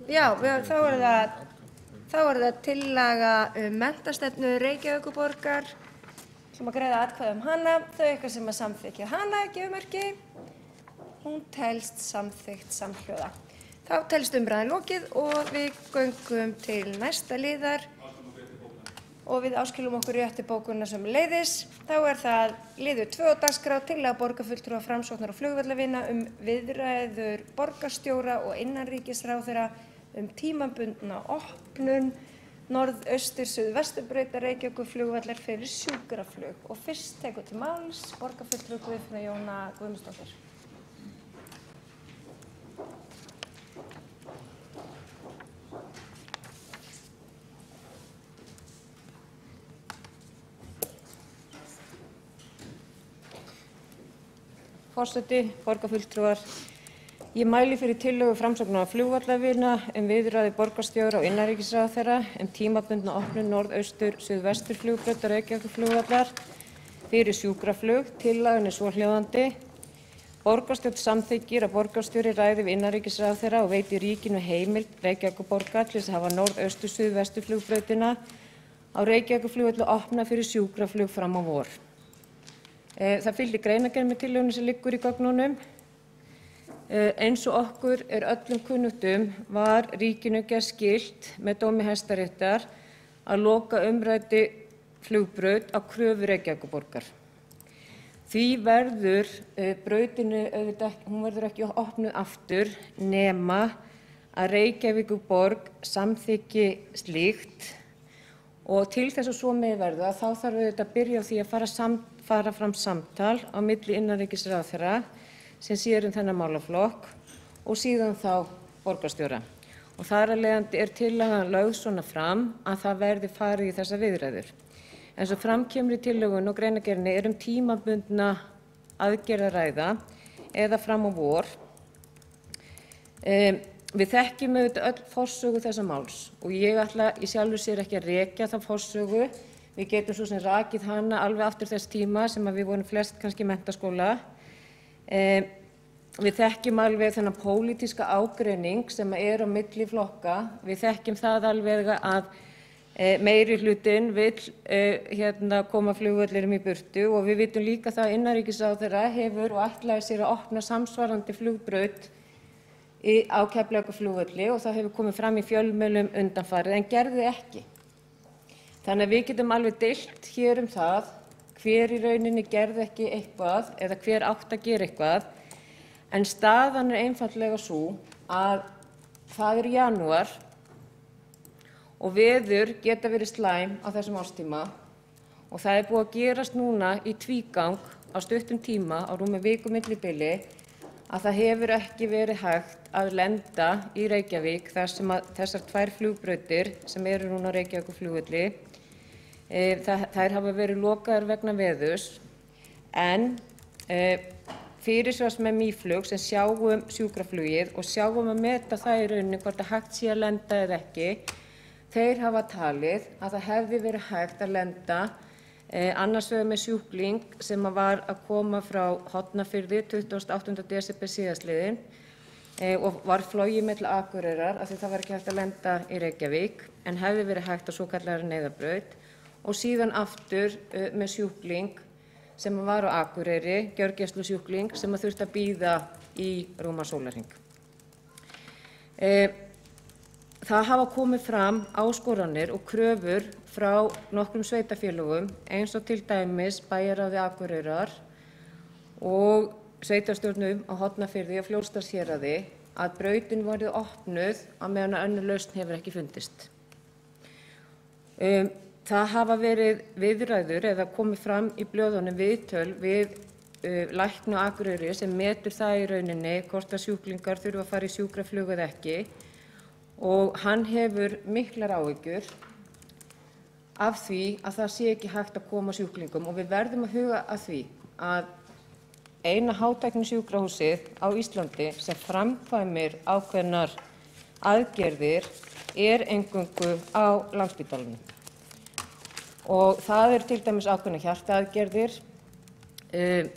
Já, þá er það tillaga menntastefnu Reykjavíkurborgar sem að greiða atkvæði hana. Þau ykkar sem að samþykkja hana gefumörki. Hún telst samþykkt samhljóða. Þá telst umræðan lokið og við göngum til næsta liðar og við áskilum okkur rétt til bókunar sömuleiðis. Þá er það liður 2 á dagskrá, tillaga borgarfulltrúa Framsóknar og flugvallarvina viðræður borgarstjóra og innanríkisráðherra tímabundna opnun norðaustur suðvesturbrautar Reykjavíkurflugvallar fyrir sjúkraflug. Og fyrst tekur til máls borgarfulltrúi Guðfinna Jóna Guðmundsdóttir. Forseti, borgarfulltrúar, ég mæli fyrir tillögu Framsóknar og flugvallarvina viðræður borgarstjóra og innanríkisráðherra tímabundna opnun norðaustur suðvestur flugbrautar Reykjavíkurflugvallar fyrir sjúkraflug. Tillagan er svohljóðandi: Borgarstjórn samþykkir að borgarstjóri ræði við innanríkisráðherra og veiti ríkinu heimild Reykjavíkurborgar til þess að hafa norðaustur suðvestur flugbrautina á Reykjavíkurflugvelli opna fyrir sjúkraflug fram á vor. Það fylgir greinargerð með tillögunni sem liggur í gögnunum. Eins og okkur er öllum kunnugt var ríkinu gert skylt með dómi Hæstaréttar að loka umræddri flugbraut á kröfu Reykjavíkurborgar. Því verður brautinni hún verður ekki opnuð aftur nema að Reykjavíkurborg samþykki slíkt, og til þess að svo megi verða þá þarf auðvitað að byrja á því að fara fram samtal á milli innanríkisráðherra sem sér þennan málaflokk og síðan þá borgarstjóra. Og þar af leiðandi er tillagan lögð svona fram að það verði farið í þessar viðræður. En svo fram kemur í tillögunni og greinargerðinni tímabundna aðgerð að ræða eða fram á vor. Við þekkjum auðvitað öll forsögu þessa máls og ég ætla í sjálfu sér ekki að rekja þá forsögu. Við getum svo sem rakið hana alveg aftur þess tíma sem við vorum flest kannski í menntaskóla. Við þekkjum alveg þennan pólitíska ágreining sem er á milli flokka. Við þekkjum það alveg að meirihlutinn vill koma flugvellinum í burtu, og við vitum líka það að innanríkisráðherra hefur og ætlaði sér að opna samsvarandi flugbraut á Keflavíkurflugvelli, og það hefur komið fram í fjölmiðlum undanfarið en gerði ekki. Þannig að við getum alveg deilt hér það hver í rauninni gerði ekki eitthvað eða hver átti að gera eitthvað, en staðan er einfaldlega sú að það er janúar og veður geta verið slæm á þessum árstíma, og það er búið að gerast núna í tvígang á stuttum tíma á rúmu viku millibili að það hefur ekki verið hægt að lenda í Reykjavík þar sem að þessar 2 flugbrautir sem eru núna á Reykjavíkurflugvelli þær hafa verið lokaðar vegna veðurs, en fyrirsvarsmenn Mýflug sem sjáum sjúkraflugið og sjáum að meta það í rauninni hvort að hægt sé að lenda eða ekki, þeir hafa talið að það hefði verið hægt að lenda annars vegar með sjúkling sem var að koma frá Hornafirði 28. desember síðastliðinn og var flogið milli Akureyrar af því það var ekki hægt að lenda í Reykjavík en hefði verið hægt á svokallaðri neyðarbraut, og síðan aftur með sjúkling sem var á Akureyri, gjörgæslusjúkling sem þurfti að bíða í rúman sólarhring. Það hafa komið fram áskoranir og kröfur frá nokkrum sveitarfélögum eins og til dæmis bæjarráði Akureyrar og sveitarstjórnum á Hornafirði og Fljótsdalshéraði að brautin verði opnuð á meðan önnur lausn hefur ekki fundist. Það hafa verið viðræður eða komið fram í blöðunum viðtöl við lækni á Akureyri sem metur það í rauninni hvort að sjúklingar þurfa að fara í sjúkraflug eða ekki, og hann hefur miklar áhyggjur af því að það sé ekki hægt að koma sjúklingum, og við verðum að huga að því að eina hátæknisjúkrahúsið á Íslandi sem framkvæmir ákveðnar aðgerðir eingöngu á Landspítalanum. Og það til dæmis ákveðnar hjartaaðgerðir,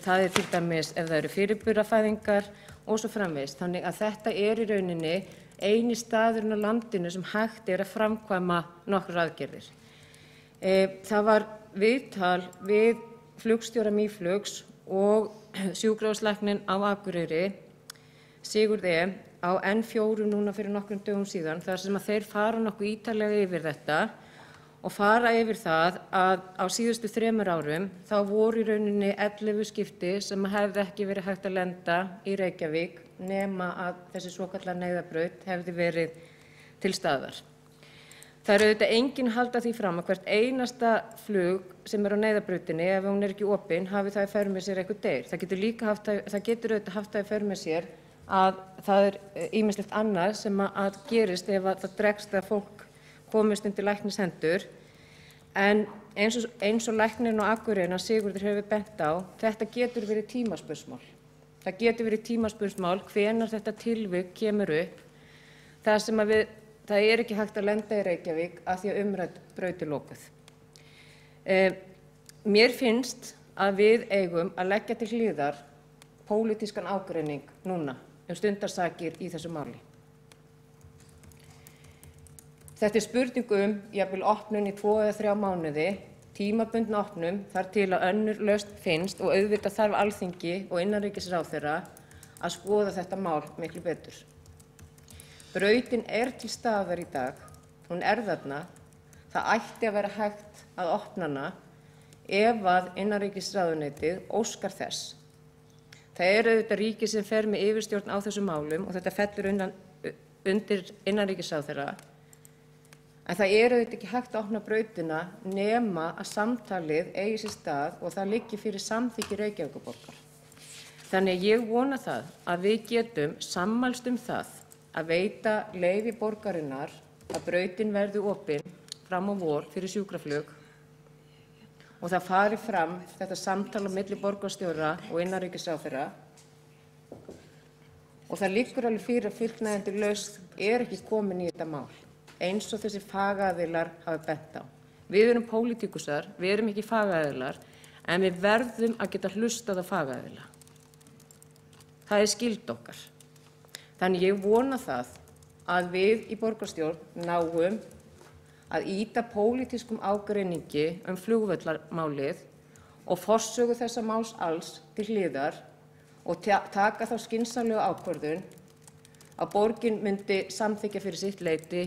það til dæmis ef það eru fyrirburafæðingar og svo framvegis. Þannig að þetta í rauninni eini staðurinn á landinu sem hægt að framkvæma nokkrar aðgerðir. Það var viðtal við flugstjóra Mýflugs og sjúkrahúslækninn á Akureyri, Sigurð á N4 núna fyrir nokkrum dögum síðan, þar sem að þeir fara nokkuð ítarlega yfir þetta og fara yfir það að á síðustu 3 árum þá voru í rauninni 11 skipti sem hefði ekki verið hægt að lenda í Reykjavík nema að þessi svokallaða neyðarbraut hefði verið til staðar. Það auðvitað enginn halda því fram að hvert einasta flug sem á neyðarbrautinni, ef hún ekki opin, hafi það í för með sér einhver deyr. Það getur auðvitað haft það í för með sér að það ýmislegt annað sem að gerist ef að það dregst að fólk komist undir læknishendur. En eins og læknirinn á Akureyri, Sigurður, hefur bent á, þetta getur verið tímaspursmál. Það getur verið tímaspursmál hvenær þetta tilvik kemur upp, þar sem að það ekki hægt að lenda í Reykjavík af því að umrædd braut lokuð. Mér finnst að við eigum að leggja til hliðar pólitískan ágreining núna stundarsakir í þessu máli. Þetta spurning jafnvel opnun í 2 eða 3 mánuði, tímabundna opnun þar til að önnur lausn finnst og auðvitað þarf Alþingi og innanríkisráðherra að skoða þetta mál miklu betur. Brautin til staðar í dag, hún þarna, það ætti að vera hægt að opna hana ef að innanríkisráðuneytið óskar þess. Það auðvitað ríkið sem fer með yfirstjórn á þessum málum og þetta fellur undir innanríkisráðherra. En það auðvitað ekki hægt að opna brautina nema að samtalið eigi sér stað og það liggi fyrir samþykki Reykjavíkurborgar. Þannig að ég vona það að við getum sammælst það að veita leyfi borgarinnar að brautin verði opin fram á vor fyrir sjúkraflug og það fari fram þetta samtal á milli borgarstjóra og innanríkisráðherra og það liggur alveg fyrir að fullnægjandi lausn ekki komin í þetta mál eins og þessi fagaðilar hafa bent á. Við erum pólitíkusar, við erum ekki fagaðilar en við verðum að geta hlustað á fagaðila. Það skylda okkar. Þannig ég vona það að við í borgarstjórn náum að ýta pólitískum ágreiningi flugvallarmálið og forsögu þessa máls alls til hliðar og taka þá skynsamlegu ákvörðun að borgin myndi samþykkja fyrir sitt leyti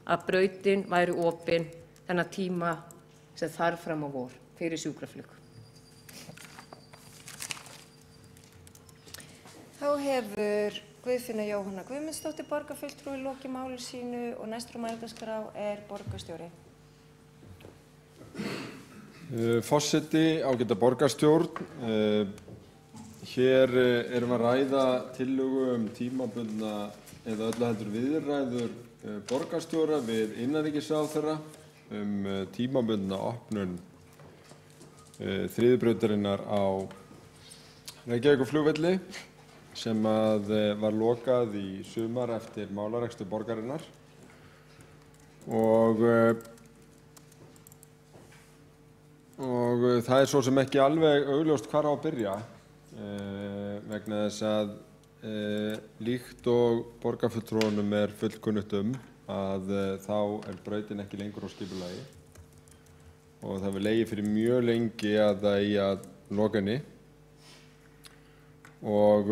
að brautin væri opin þennan tíma sem þarf fram á vor fyrir sjúkraflug. Þá hefur Guðfinna Jóhanna Guðmundsdóttir borgarfulltrúi lokið máli sínu og næstur á mælendaskrá borgarstjóri. Forseti, ágæta borgarstjórn. Hér erum að ræða tillögu tímabundna eða öllu heldur viðræður borgarstjóra við innanríkisráðherra tímabundna opnun þriðjubrautarinnar á Reykjavíkurflugvelli sem var lokað í sumar eftir málarekstur borgarinnar og það svo sem ekki alveg augljóst hvar á að byrja vegna þess að líkt og borgarfulltrúunum fullkunnugt að þá brautin ekki lengur á skipulagi og það hefur legið fyrir mjög lengi að það eigi að loka henni og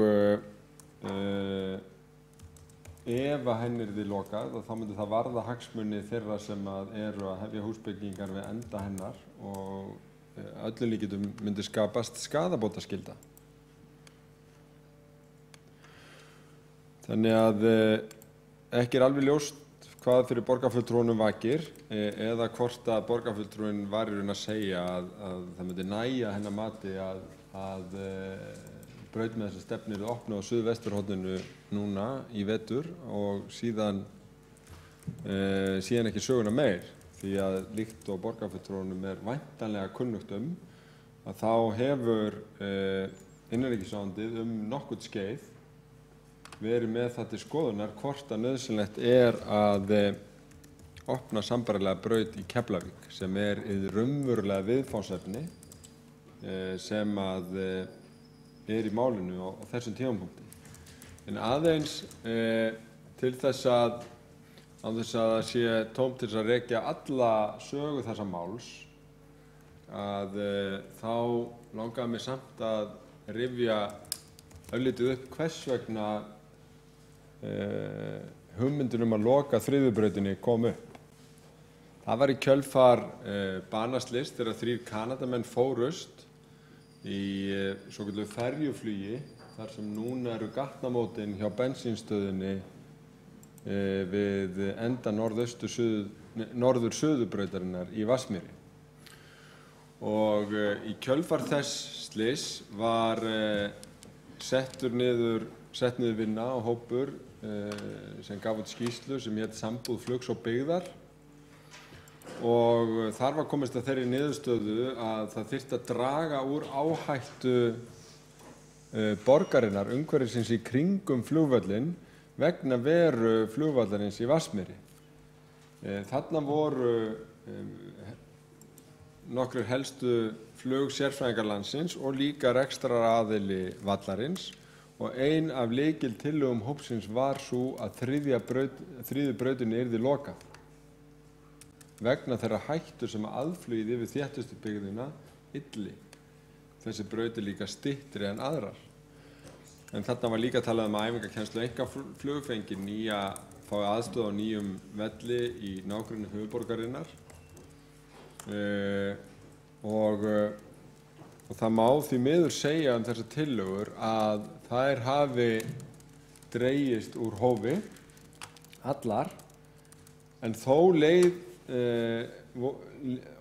ef að henni yrði lokað þá myndi það varða hagsmuni þeirra sem eru að hefja húsbyggingar við enda hennar og öllum líkindum myndi skapast skaðabótaskylda. Þannig að ekki alveg ljóst hvað fyrir borgarfulltrúunum vakir eða hvort að borgarfulltrúinn var í raun að segja að það myndi nægja hennar mati að braut með þessi stefnu yrði opnuð á suðvesturhorninu núna í vetur og síðan ekki söguna meir því að líkt og borgarfulltrúunum væntanlega kunnugt að þá hefur innanríkisráðuneytið nokkurn skeið verið með það til skoðunar hvort að nauðsynlegt að opna sambærilega braut í Keflavík sem hið raunverulega viðfangsefni sem í málinu á þessum tímapunkti. En aðeins til þess að án þess að það sé tómt til þess að rekja alla sögu þessa máls að þá langaði mig samt að rifja örlítið upp hvers vegna hugmyndin að loka þriðjubrautinni kom upp. Það var í kjölfar banaslys þegar 3 Kanadamenn fórust í svokölluðu ferjuflugi þar sem núna eru gatnamótin hjá bensínstöðinni við enda norður-suðurbrautarinnar í Vatnsmýri. Og í kjölfar þess slys var sett niður vinna og hópur sem gaf út skýrslu sem hét Sambúð flugs og byggðar og þar var komist að þeirri niðurstöðu að það þyrfti að draga úr áhættu borgarinnar umhverfisins í kringum flugvöllinn vegna veru flugvallarins í Vatnsmýri. Þarna voru nokkrir helstu flugsérfræðingar landsins og líka rekstraraðili vallarins og ein af lykiltillögum hópsins var sú að þriðju brautinni yrði lokað vegna þeirra hættu sem aðflugið yfir þéttustu byggðina ylli. Þessi braut er líka styttri en aðrar. En þarna var líka talað að æfingakennslu einkaflug fengi fái aðstöð á nýjum velli í nágrenni höfuðborgarinnar og það má því miður segja þessar tillögur að þær hafi dregist úr hófi allar en þó leið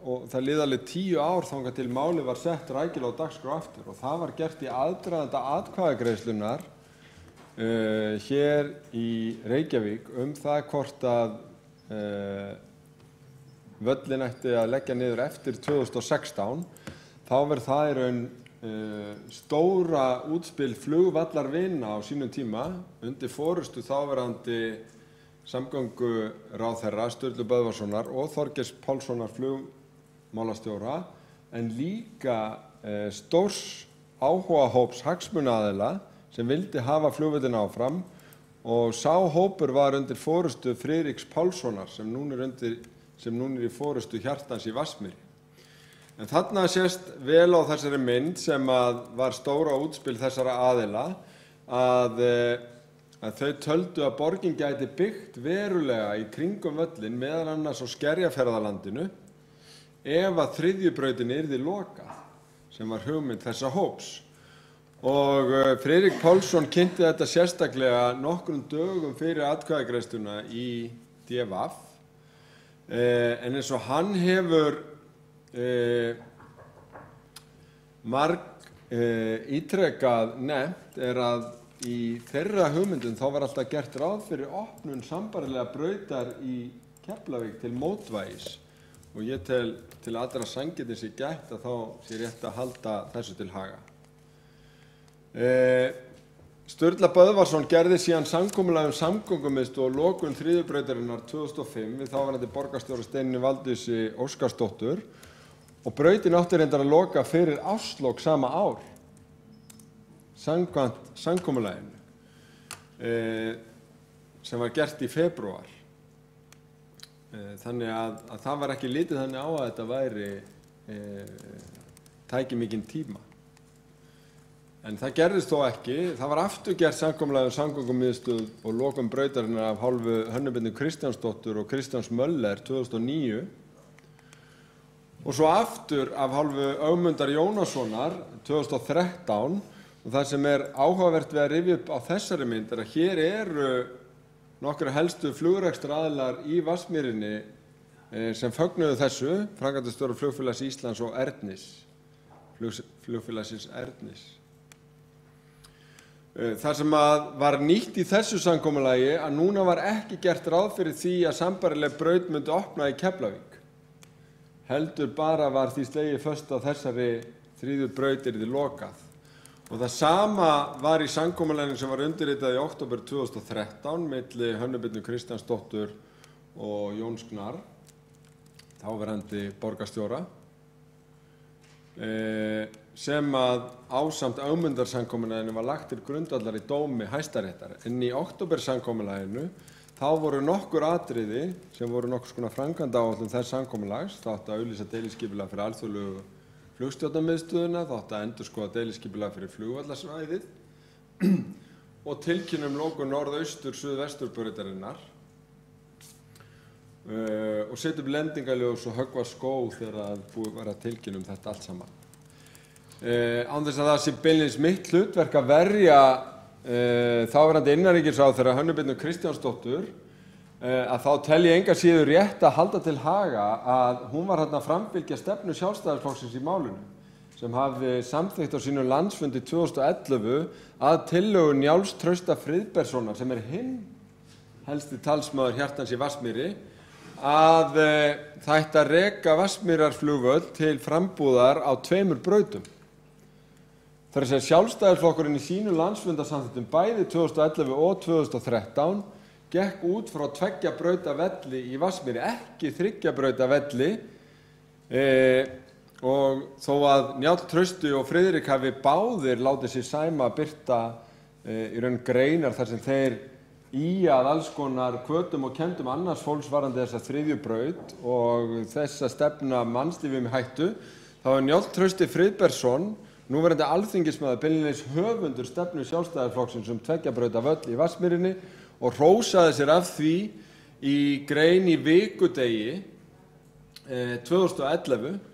og það liðu alveg 10 ár þangað til málið var sett rækilega á dagskrá aftur og það var gert í aðdraganda atkvæðagreiðslunnar hér í Reykjavík það hvort að völlin ætti að leggja niður eftir 2016. Þá verður það í raun stóra útspil flugvallarvina á sínum tíma undir forystu þáverandi samgönguráðherra Sturlu Böðvarssonar og Þorgeirs Pálssonar flugmálastjóra en líka stórs áhugahóps hagsmunaaðila sem vildi hafa flugvöllinn áfram og sá hópur var undir forystu Friðriks Pálssonar sem núna er í forystu Hjartans í Vatnsmýri. En þarna sést vel á þessari mynd sem var stóra útspil þessara aðila að þau töldu að borgin gæti byggt verulega í kringum völlinn meðal annars á Skerjafjarðarlandinu ef að þriðju brautinni yrði lokað sem var hugmynd þessa hóps. Og Friðrik Pálsson kynnti þetta sérstaklega nokkrum dögum fyrir atkvæðagreiðsluna í DVF en eins og hann hefur ítrekað nefnt að í þeirra hugmyndum þá var alltaf gert ráð fyrir opnun sambærilega brautar í Keflavík til mótvægis og ég tel til allra sanngirni sé gætt að þá sé rétt að halda þessu til haga. Sturla Böðvarsson gerði síðan samkomulag samgöngumiðstöð og lokun þriðjubrautarinnar 2005 við þáverandi borgarstjóra Steinunni Valdísi Óskarsdóttur og brautin átti reyndar að loka fyrir árslok sama ár samkvæmt samkomulaginu sem var gert í febrúar. Þannig að það var ekki litið þannig á að þetta tæki mikinn tíma. En það gerðist þó ekki. Það var aftur gert samkomulag samgöngumiðstöð og lokun brautarinnar af hálfu Hönnu Birnu Kristjánsdóttur og Kristjáns Möller 2009 og svo aftur af hálfu Ögmundar Jónassonar 2013 og það sem áhugavert við að rifja upp á þessari mynd að hér eru nokkru helstu flugrekstraraðilar í Vatnsmýrinni sem fögnuðu þessu, framkvæmdastjóri Flugfélags Íslands og Ernis, flugfélagsins Ernis. Það sem var nýtt í þessu samkomulagi að núna var ekki gert ráð fyrir því að sambærileg braut myndi opna í Keflavík. Heldur bara var því slegið föst að þessari þriðju braut yrði lokað. Og það sama var í samkomulaginu sem var undirritað í október 2013 milli Hönnu Birnu Kristjánsdóttur og Jóns Gnarr, þáverandi borgarstjóra. sem að ásamt Ögmundarsamkomulaginu var lagt til grundvallar í dómi Hæstaréttar. En í októbersamkomulaginu þá voru nokkur atriði sem voru nokkurs konar framkvæmdaáætlun þess samkomulags. Það átti að auglýsa deiliskipulag fyrir alþjóðlegu flugstjórnarmiðstöðina, það átti að endurskoða deiliskipulag fyrir flugvallarsvæðið og tilkynna lokun norðaustur-suðvesturbrautarinnar og setja upp lendingaljós og höggva skóg þegar búið var að tilkynna þetta allt saman. Án þess að það sé beinlínis mitt hlutverk að verja þáverandi innanríkisráðherra Hönnu Birnu Kristjánsdóttur, að þá tel ég enga síður rétt að halda til haga að hún var þarna að framfylgja stefnu Sjálfstæðisflokksins í málinu sem hafði samþykkt á sínum landsfundi 2011 að tillögu Njáls Trausta Friðbertssonar, sem hinn helsti talsmaður hjartans í Vatnsmýri, að það ætti að reka Vatnsmýrarflugvöll til frambúðar á 2 brautum. Þar að segja Sjálfstæðisflokkurinn í sínu landsfundarsamþykktum bæði 2011 og 2013 gekk út frá 2 brauta velli í Vatnsmýri, ekki 3 brauta velli, og þó að Njáll Trausti og Friðrik hafi báðir látið sér sæma að birta í raun greinar þar sem þeir að alls konar hvötum og kenndum annars fólks varðandi þessa 3. braut og þessa stefna mannslífum í hættu, þá Njáll Trausti Friðbertsson, núverandi alþingismaður, beinlínis höfundur stefnu Sjálfstæðisflokksins 2 brauta völl í Vatnsmýrinni og hrósaði sér af því í grein í Vikudegi 2011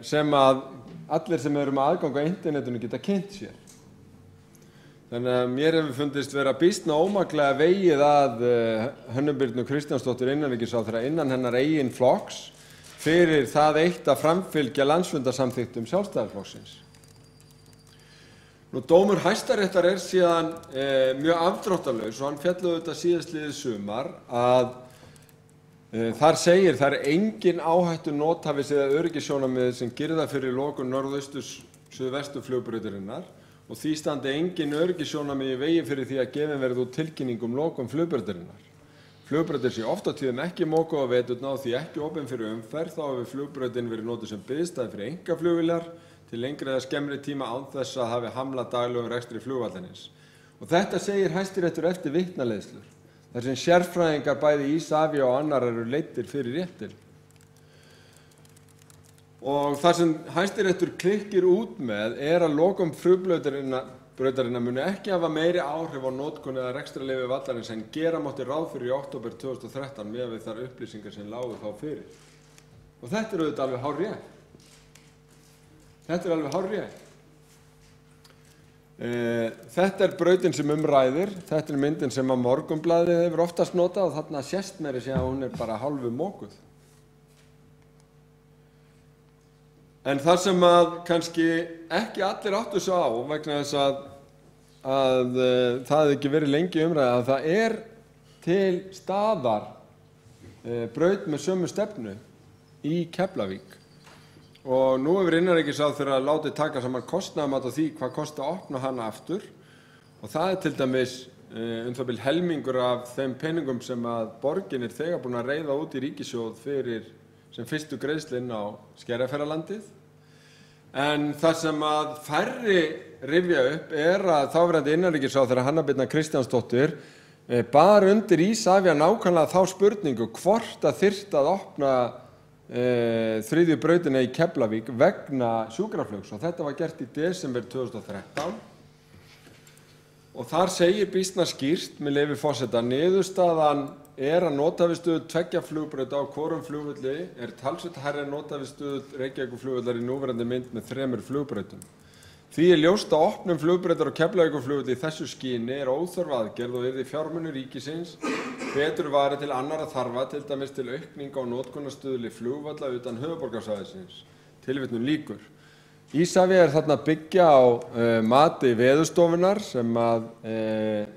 sem að allir sem eru með aðgang á internetinu geta kynnt sér. Þannig að mér hefur fundist vera býsna ómaklega vegið að Hönnu Birnu Kristjánsdóttur innanríkisráðherra innan hennar eigin flokks fyrir það eitt að framfylgja landsfundarsamþykktum Sjálfstæðisflokksins. Dómur Hæstaréttar síðan mjög afdráttarlaus og hann féll auðvitað síðastliðið sumar að þar segir það engin áhættu nothæfis eða öryggissjónarmið sem girða fyrir lokun norðaustur-suðvesturflugbrautarinnar og því standi engin öryggissjónarmið í vegi fyrir því að gefin verði út tilkynning lokun flugbrautarinnar. Flugbrautir sé oft á tíðum ekki mokuð á veturna og því ekki opin fyrir umferð, þá hefur flugbrautin verið notuð sem biðstæði fyrir einkaflugvélar til lengri eða skemmri tíma án þess að hafi hamlað daglegum rekstri flugvallarins. Og þetta segir Hæstiréttur eftir vitnaleiðslur, þar sem sérfræðingar bæði Isavia og annar eru leiddir fyrir réttin. Og það sem Hæstiréttur klikkir út með að lokum flugbrautarinnar muni ekki hafa meiri áhrif á notkun eða rekstrarleyfi vallarins en gera mátti ráð fyrir í október 2013 miðað við þær upplýsingar sem lágu þá fyrir. Og þetta auðvitað alveg hárrétt. Þetta brautin sem ræðir, þetta myndin sem að Morgunblaðið hefur oftast notað og þarna sést meira að hún bara hálfu mokuð. En það sem að kannski ekki allir áttu svo á vegna þess að það hefði ekki verið lengi umræða að það til staðar braut með sömu stefnu í Keflavík. Og nú hefur innanríkisráðherra látið taka saman kostnaðarmat á því hvað kosti að opna hana aftur og það til dæmis bil helmingur af þeim peningum sem að borgin þegar búin að reiða út í ríkissjóð fyrir sem fyrstu greiðslu inn á Skerjafjarðarlandið. En það sem að færri rifja upp að þáverandi innanríkisráðherra Hanna Birna Kristjánsdóttir bar undir Isavia nákvæmlega þá spurningu hvort að þyrfti að opna 3. brautina í Keflavík vegna sjúkraflugs og þetta var gert í desember 2013 og þar segir býsna skýrt með leyfi forseta niðurstaðan að nothæfisstöðu 2 flugbrauta á hvorum flugvelli talsvert hærri en nothæfisstöðu Reykjavíkurflugvallar í núverandi mynd með 3 flugbrautum. Því ljóst að opnun flugbrautar á Keflavíkurflugvelli í þessu skyni óþörf aðgerð og yrði fjármunir ríkisins betur varið til annarra þarfa, til dæmis til aukninga á notkunarstuðli flugvalla utan höfuðborgarsvæðisins. Tilvitnun lýkur. Isavia þarna byggja á mati Veðurstofunnar sem að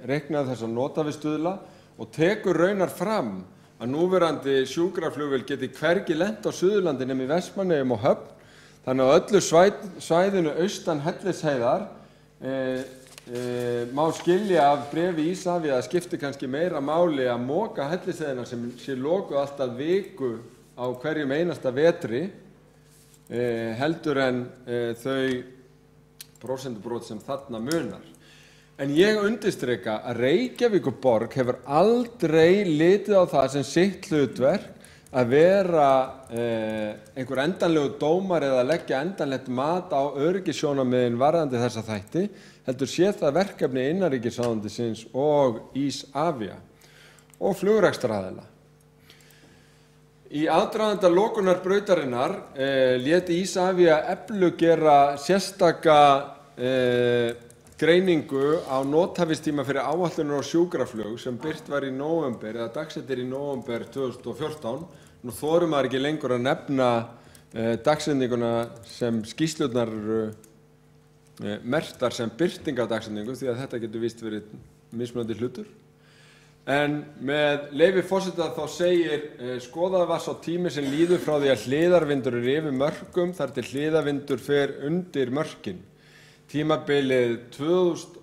reiknaði þessa nothæfisstuðla og tekur raunar fram að núverandi sjúkraflugvél geti hvergi lent á Suðurlandi nema í Vestmannaeyjum og Höfn. Þannig að öllu svæðinu austan Hellisheiðar má skilja af bréfi Isavia að skipti kannski meira máli að moka Hellisheiðina sem sé lokuð alltaf viku á hverjum einasta vetri heldur en þau prósentubrot sem þarna munar. En ég undirstrika að Reykjavíkurborg hefur aldrei litið á það sem sitt hlutverk að vera einhver endanlegu dómar eða leggja endanlegt mat á öryggissjónarmiðin varðandi þessa þætti, heldur sé það verkefni innanríkisráðuneytisins og Isavia og flugrekstraraðila. Í aðdraganda lokunar brautarinnar lét Isavia Eflu gera sérstaka greiningu á nothæfistíma fyrir áætlunar og sjúkraflug sem birt var í nóvember eða dagsettir í nóvember 2014. Nú þorum maður ekki lengur að nefna dagsetninguna sem skýrslurnar eru merktar sem birting af dagsetningu því að þetta getur víst verið mismunandi hlutur. En með leyfi forseta þá segir skoðað var sá tími sem líður frá því að hliðarvindur er yfir mörkum þar til hliðarvindur fer undir mörkin. Tímabilið 22.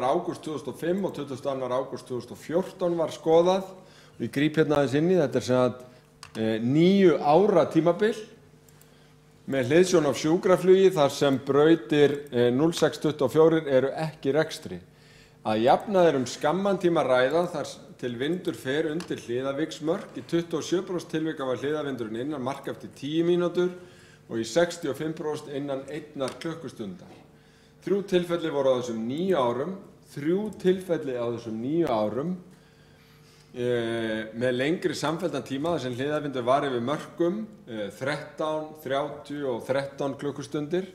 ágúst 2005 og 22. ágúst 2014 var skoðað og ég gríp hérna aðeins inn í þetta sem að 9 ára tímabil með hliðsjón af sjúkraflugi þar sem brautir 0624 eru ekki rekstri. Að jafnaði skamman tíma ræða þar til vindur fer undir hliðavíksmörk. Í 27% tilvika var hliðavindurinn innan mark eftir 10 mínútur og í 65% innan 1 klukkustundar. 3 tilfelli voru á þessum 9 árum, 3 tilfelli á þessum 9 árum með lengri samfelldan tíma þar sem hliðavindur var yfir mörkum 13, 30 og 13 klukkustundir,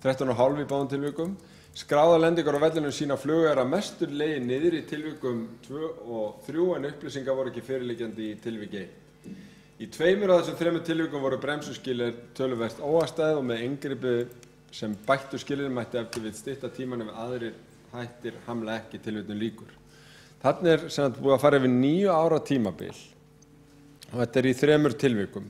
13,5 í báðum tilvikum. Skráðar lendingar á vellinum sýna flug að mestur legið niður í tilvikum 2 og 3 en upplýsingar voru ekki fyrirliggjandi í tilviki 1. Í 2 af þessum 3 tilvikum voru bremsuskilyrði töluvert óhagstæð og með inngripi sem bættu skilyrði mætti ef til vill stytta tímann ef aðrir hættir hamla ekki tilvitnun lýkur. Þarna er sem búið að fara yfir 9 ára tímabil og þetta er í 3 tilvikum.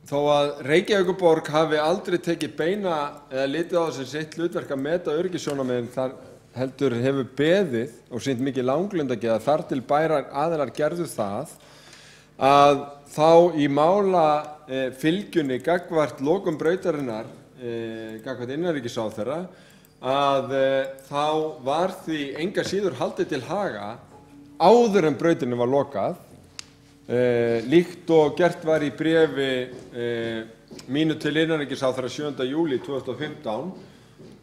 Þó að Reykjavíkurborg hafi aldrei tekið beina eða litið á það sem sitt hlutverk að meta öryggissjónarmiðin þar heldur hefur beðið og sýnt mikið langlundageða þar til bærar aðilar gerðu það að þá í mála fylgjunni gagnvart lokum brautarinnar gagnvart innanríkisráðherra að þá var því enga síður haldið til haga áður en brautinni var lokað líkt og gert var í bréfi mínu til innanríkisráðherra 7. júlí 2015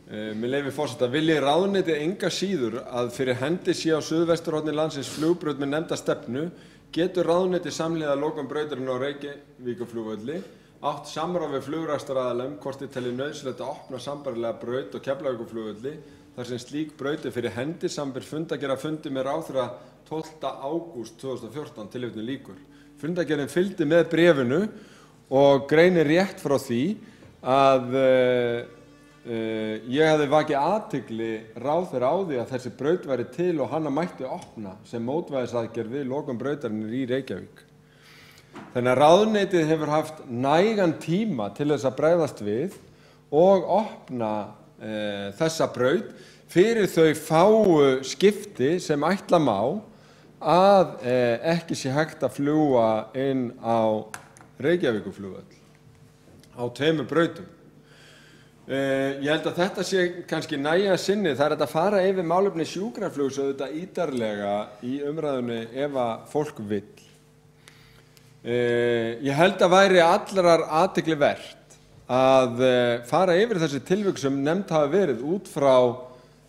með leyfi forseta vilji ráðuneytið enga síður að fyrir hendi sé á suðvesturhorni landsins flugbraut með nefnda stefnu getur ráðuneytið samhliða lokum brautarinnar á Reykjavíkurflugvelli átt samráð við flugrekstraraðila hvort þeir telji nauðsynlegt að opna sambærilega braut á Keflavíkurflugvelli þar sem slík braut er fyrir hendi samanber fundargerð fundi með ráðherra 12. ágúst 2014 tilvitnun lýkur. Fundargerðin fylgdi með bréfinu og greinir rétt frá því að ég hafði vakið athygli ráðherra á því að þessi braut væri til og hana mætti opna sem mótvægisaðgerð við lokum brautarinnar í Reykjavík. Þannig að ráðuneytið hefur haft nægan tíma til þess að bregðast við og opna þessa braut fyrir þau fáu skipti sem ætla má að ekki sé hægt að fljúga inn á Reykjavíkurflugvöll á 2 brautum. Ég held að þetta sé kannski nægja sinni. Það er hægt að fara yfir málefni sjúkraflugs auðvitað ítarlega í umræðunni ef að fólk vill. Ég held að væri allrar athygli vert að fara yfir þessi tilvik sem nefnd hafa verið út frá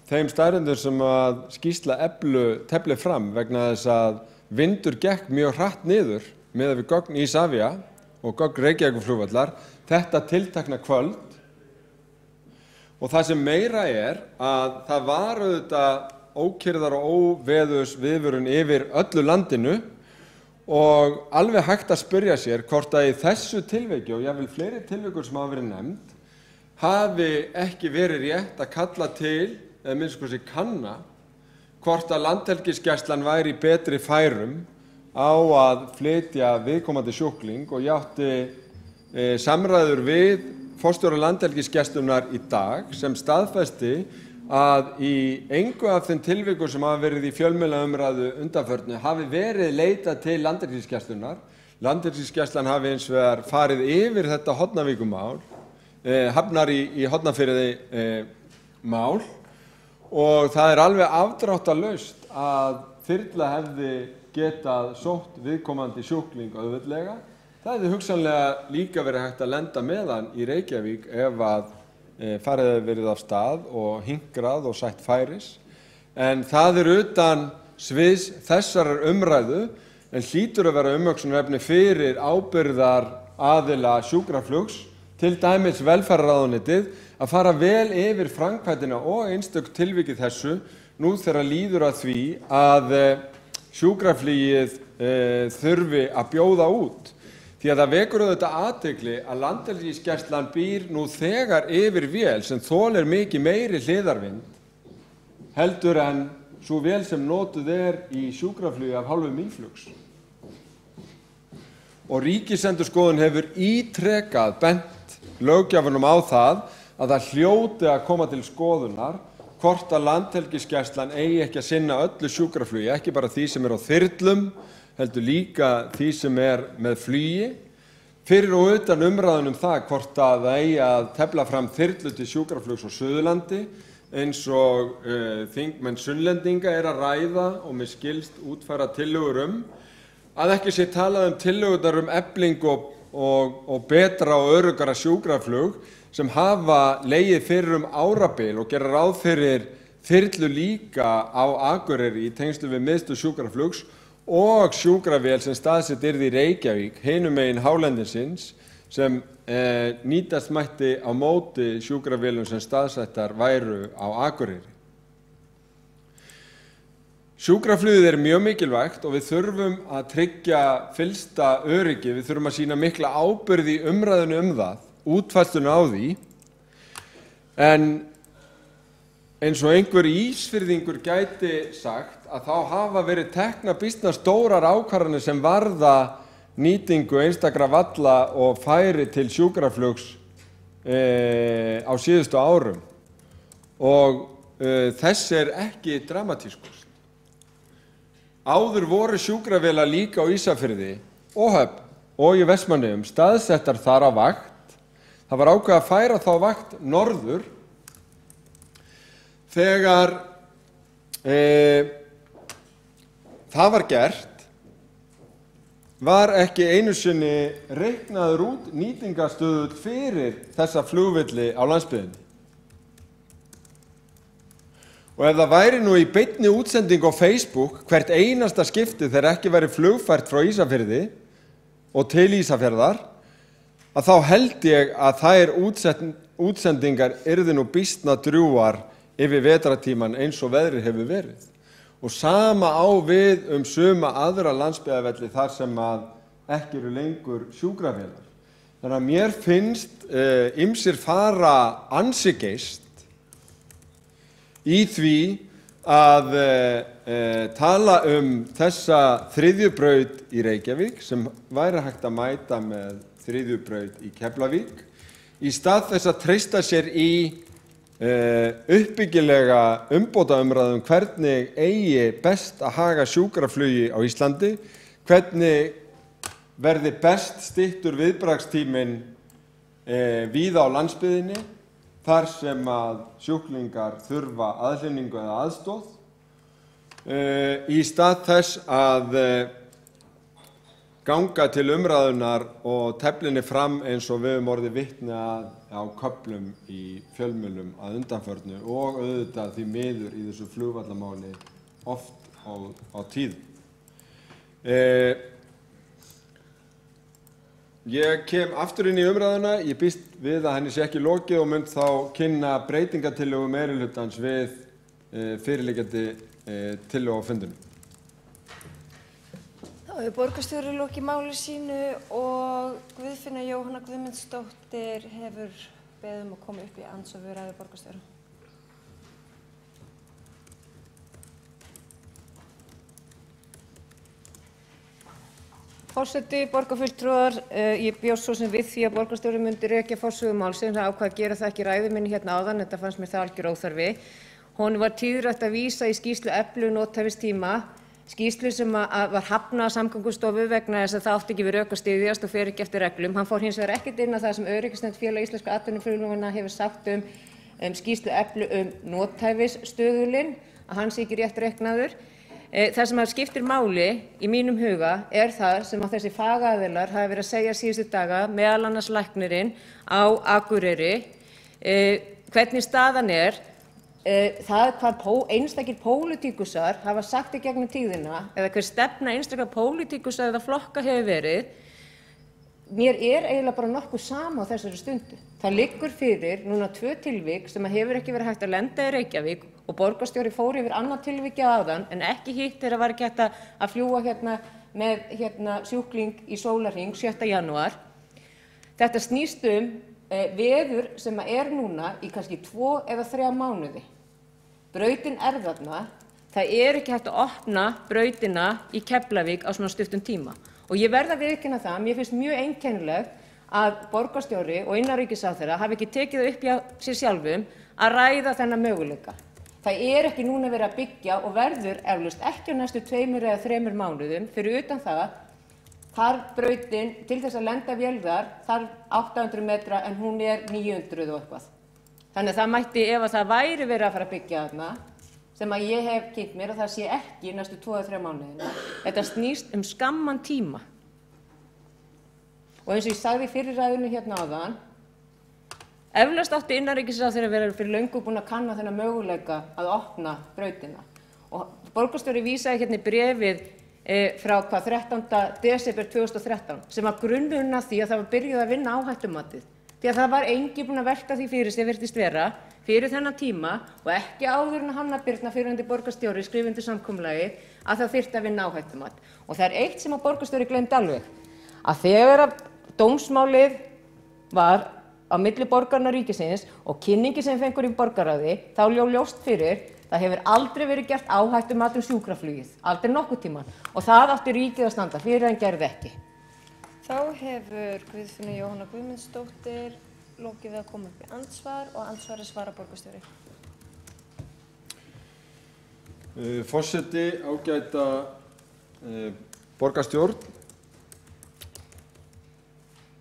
þeim staðreyndum sem að skýrsla Eflu teflir fram vegna þess að vindur gekk mjög hratt niður miðað við gögn Isavia og gögn Reykjavíkurflugvallar þetta tiltekna kvöld. Og það sem meira er að það var auðvitað ókyrrðar og óveðurs viðvörun yfir öllu landinu og alveg hægt að spyrja sér hvort að í þessu tilviki og jafnvel fleiri tilvikur sem hafa verið nefnd hafi ekki verið rétt að kalla til eða minnst hvað sé kanna hvort að Landhelgisgæslan væri í betri færum á að flytja viðkomandi sjúkling og ég átti samræður við forstjóra Landhelgisgæslunnar í dag sem staðfesti að í engu af þeim tilvikum sem hafa verið í fjölmiðlaumræðu undanförnu hafi verið leitað til Landhelgisgæslunnar. Landhelgisgæslan hafi hins vegar farið yfir þetta Hornavíkurmál, Hafnar í Hornafirði mál, og það er alveg afdráttarlaust að þyrla hefði getað sótt viðkomandi sjúkling auðveldlega. Það hefði hugsanlega líka verið hægt að lenda með hann í Reykjavík ef að farið hefði verið af stað og hinkrað og sætt færis. En það er utan sviðs þessarar umræðu, en hlýtur að vera umhugsunarefni fyrir ábyrgðaraðila sjúkraflugs, til dæmis velferðarráðuneytið, að fara vel yfir framkvæmdina og einstök tilvikið þessu nú þegar líður að því að sjúkraflugið þurfi að bjóða út. Því að það vekur auðvitað athygli að Landhelgisgæslan býr nú þegar yfir vél sem þolir mikið meiri hliðarvind heldur en sú vél sem notuð er í sjúkraflugi af hálfu Mýflugs. Og Ríkisendurskoðun hefur ítrekað bent löggjafanum á það að það hljóti að koma til skoðunar hvort að Landhelgisgæslan eigi ekki að sinna öllu sjúkraflugi, ekki bara því sem er á þyrlum, heldur líka því sem er með flugi, fyrir og utan umræðan það hvort að það eigi að tefla fram þyrlu til sjúkraflugs á Suðurlandi, eins og þingmenn Sunnlendinga er að ræða og með skilst útfæra tillögur að ekki sé talað tillögurnar eflingu og betra og öruggara sjúkraflug sem hafa legið fyrir árabil og gera ráð fyrir þyrlu líka á Akureyri í tengslum við miðstöð sjúkraflugs og sjúkravél sem staðsett yrði í Reykjavík, hinum megin hálendisins, sem nýtast mætti á móti sjúkravélum sem staðsettar væru á Akureyri. Sjúkraflugið er mjög mikilvægt og við þurfum að tryggja fyllsta öryggi, við þurfum að sýna mikla ábyrgð í umræðunni það, útfærsluna á því, en eins og einhver Ísfirðingur gæti sagt að þá hafa verið teknar býsna stórar ákvarðanir sem varða nýtingu einstakra valla og færi til sjúkraflugs á síðustu árum og þess er ekki dramatískur. Áður voru sjúkravélar líka á Ísafirði og Höfn og í Vestmannaeyjum staðsettar þar á vakt. Það var ákveðið að færa þá vakt norður þegar það var gert var ekki einu sinni reiknaður út nýtingarstöðull fyrir þessa flugvelli á landsbyggðinni. Og ef það væri nú í beinni útsendingu á Facebook hvert einasta skipti þegar ekki væri flugfært frá Ísafirði og til Ísafjarðar, að þá held ég að þær útsendingar yrðu nú býsna drjúgar yfir vetrartímann eins og veðrið hefur verið. Og sama á við suma aðra landsbyggðarvelli þar sem að ekki eru lengur sjúkravélar. Þannig að mér finnst ýmsir fara ansi geyst í því að tala þessa þriðju braut í Reykjavík sem væri hægt að mæta með þriðju braut í Keflavík í stað þess að treysta sér í uppbyggilega umbótaumræðu hvernig eigi best að haga sjúkraflugi á Íslandi, hvernig verði best styttur viðbragðstíminn víða á landsbyggðinni þar sem að sjúklingar þurfa aðhlynningu eða aðstoð, í stað þess að ganga til umræðunar og teflinni fram eins og við höfum orðið vitni á köflum í fjölmiðlum að undanförnu og auðvitað því miður í þessu flugvallamáli oft á tíðum. Ég kem aftur inn í umræðuna, ég býst við að henni sé ekki lokið og mun þá kynna breytingartillögu meirihlutans við fyrirliggjandi tillögu á fundinum. Þá hefur borgarstjóri lokið máli sínu og Guðfinna Jóhanna Guðmundsdóttir hefur beðið að koma upp í andsvör við ræðu borgarstjóra. Forseti, borgarfulltrúar, ég bjóst svo sem við því að borgarstjóri myndi rekja forsögu málsins, ákvað að gera það ekki í ræðu minni hérna áðan, þetta fannst mér það algjör óþarfi Honum var tíðrætt að vísa í skýrslu Eflu nothæfistíma, skýrslu sem var hafnað af Samgöngustofu vegna þess að það átti ekki við rök að styðjast og fer ekki eftir reglum. Hann fór hins vegar ekkert inn á það sem Öryggisnefnd Félag íslenskra atvinnuflugmanna hefur sagt skýrslu Eflu nothæfisstöðulinn, að hann sé ekki rétt reiknaður. Það sem skiptir máli í mínum huga það sem að þessi fagaðilar hafa verið að segja síðustu daga, meðal annars læknirinn á Akureyri, hvernig staðan það hvað einstakir pólitíkusar hafa sagt í gegnum tíðina eða hver stefna einstakra pólitíkusa eða flokka hefur verið. Mér eiginlega bara nokkuð sama á þessari stundu. Það liggur fyrir núna 2 tilvik sem hefur ekki verið hægt að lenda í Reykjavík og borgarstjóri fór yfir annað tilvikið áðan en ekki hitt þegar var ekki hægt að fljúga með sjúkling í sólarhring 7. janúar. Þetta snýst veður sem núna í kannski 2 eða 3 mánuði. Brautin þarna, það ekki hægt að opna brautina í Keflavík á svona stuttum tíma. Og ég verð að viðurkenna það, mér finnst mjög einkennilegt að borgarstjóri og innanríkisráðherra hafi ekki tekið það upp hjá sér sjálfum að ræða þennan möguleika. Það ekki núna verið að byggja og verður eflaust ekki á næstu 2 eða 3 mánuðum, fyrir utan það þarf brautin til þess að lenda vél þarf 800 metra en hún 900 og eitthvað. Þannig að það mætti, ef það væri verið að fara að byggja þarna, sem að ég hef kynnt mér að það sé ekki næstu 2 eða 3 mánuðina. Þetta snýst skamman tíma. Og eins og ég sagði í fyrri ræðunni hérna áðan, eflaust átti innanríkisráðherra verið fyrir löngu búin að kanna þennan möguleika að opna brautina. Og borgarstjóri vísaði hérna í bréfið frá 13. desember 2013 sem var grunnurinn að því að það var byrjuð að vinna áhættumatið. Því að það var enginn búinn að velta því fyrir sig virtist vera fyrir þennan tíma og ekki áður en Hanna Birna fyrrverandi borgarstjóri skrifaði undir samkomulagið að það þyrfti að vinna áhættumat. Og það eitt sem að borgarstjóri gleymdi alveg, að þegar að dómsmálið var á milli borgarna og ríkisins og kynningi sem fengur í borgarráði, þá ljóst fyrir það hefur aldrei verið gert áhættumat sjúkraflugið, aldrei nokkurn tímann. Og það átti ríkið að standa fyrir en gerði ekki. Þá hefur Guðfinna Jóhanna Guðmundsdóttir lokið við að koma upp í andsvar og andsvari svara borgarstjóri. Forseti, ágæta borgarstjórn.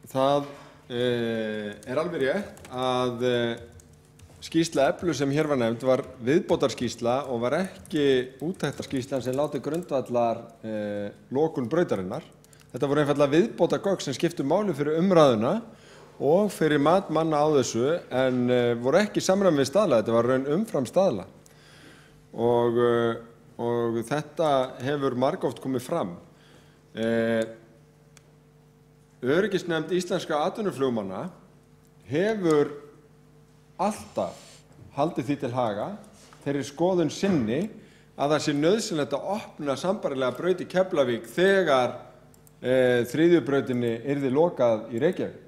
Það alveg rétt að skýrsla Eflu sem hér var nefnd var viðbótarskýrsla og var ekki úttektarskýrslan sem láti grundvallar lokun brautarinnar. Þetta voru einfaldlega viðbótargögn sem skiptu máli fyrir umræðuna og fyrir mat manna á þessu en voru ekki í samræmi við staðla, þetta var raun umfram staðla. Og þetta hefur margoft komið fram. Öryggisnefnd íslenskra atvinnuflugmanna hefur alltaf haldið því til haga þeirri skoðun sinni að það sé nauðsynlegt að opna sambærilega braut í Keflavík þegar þriðju brautinni yrði lokað í Reykjavík.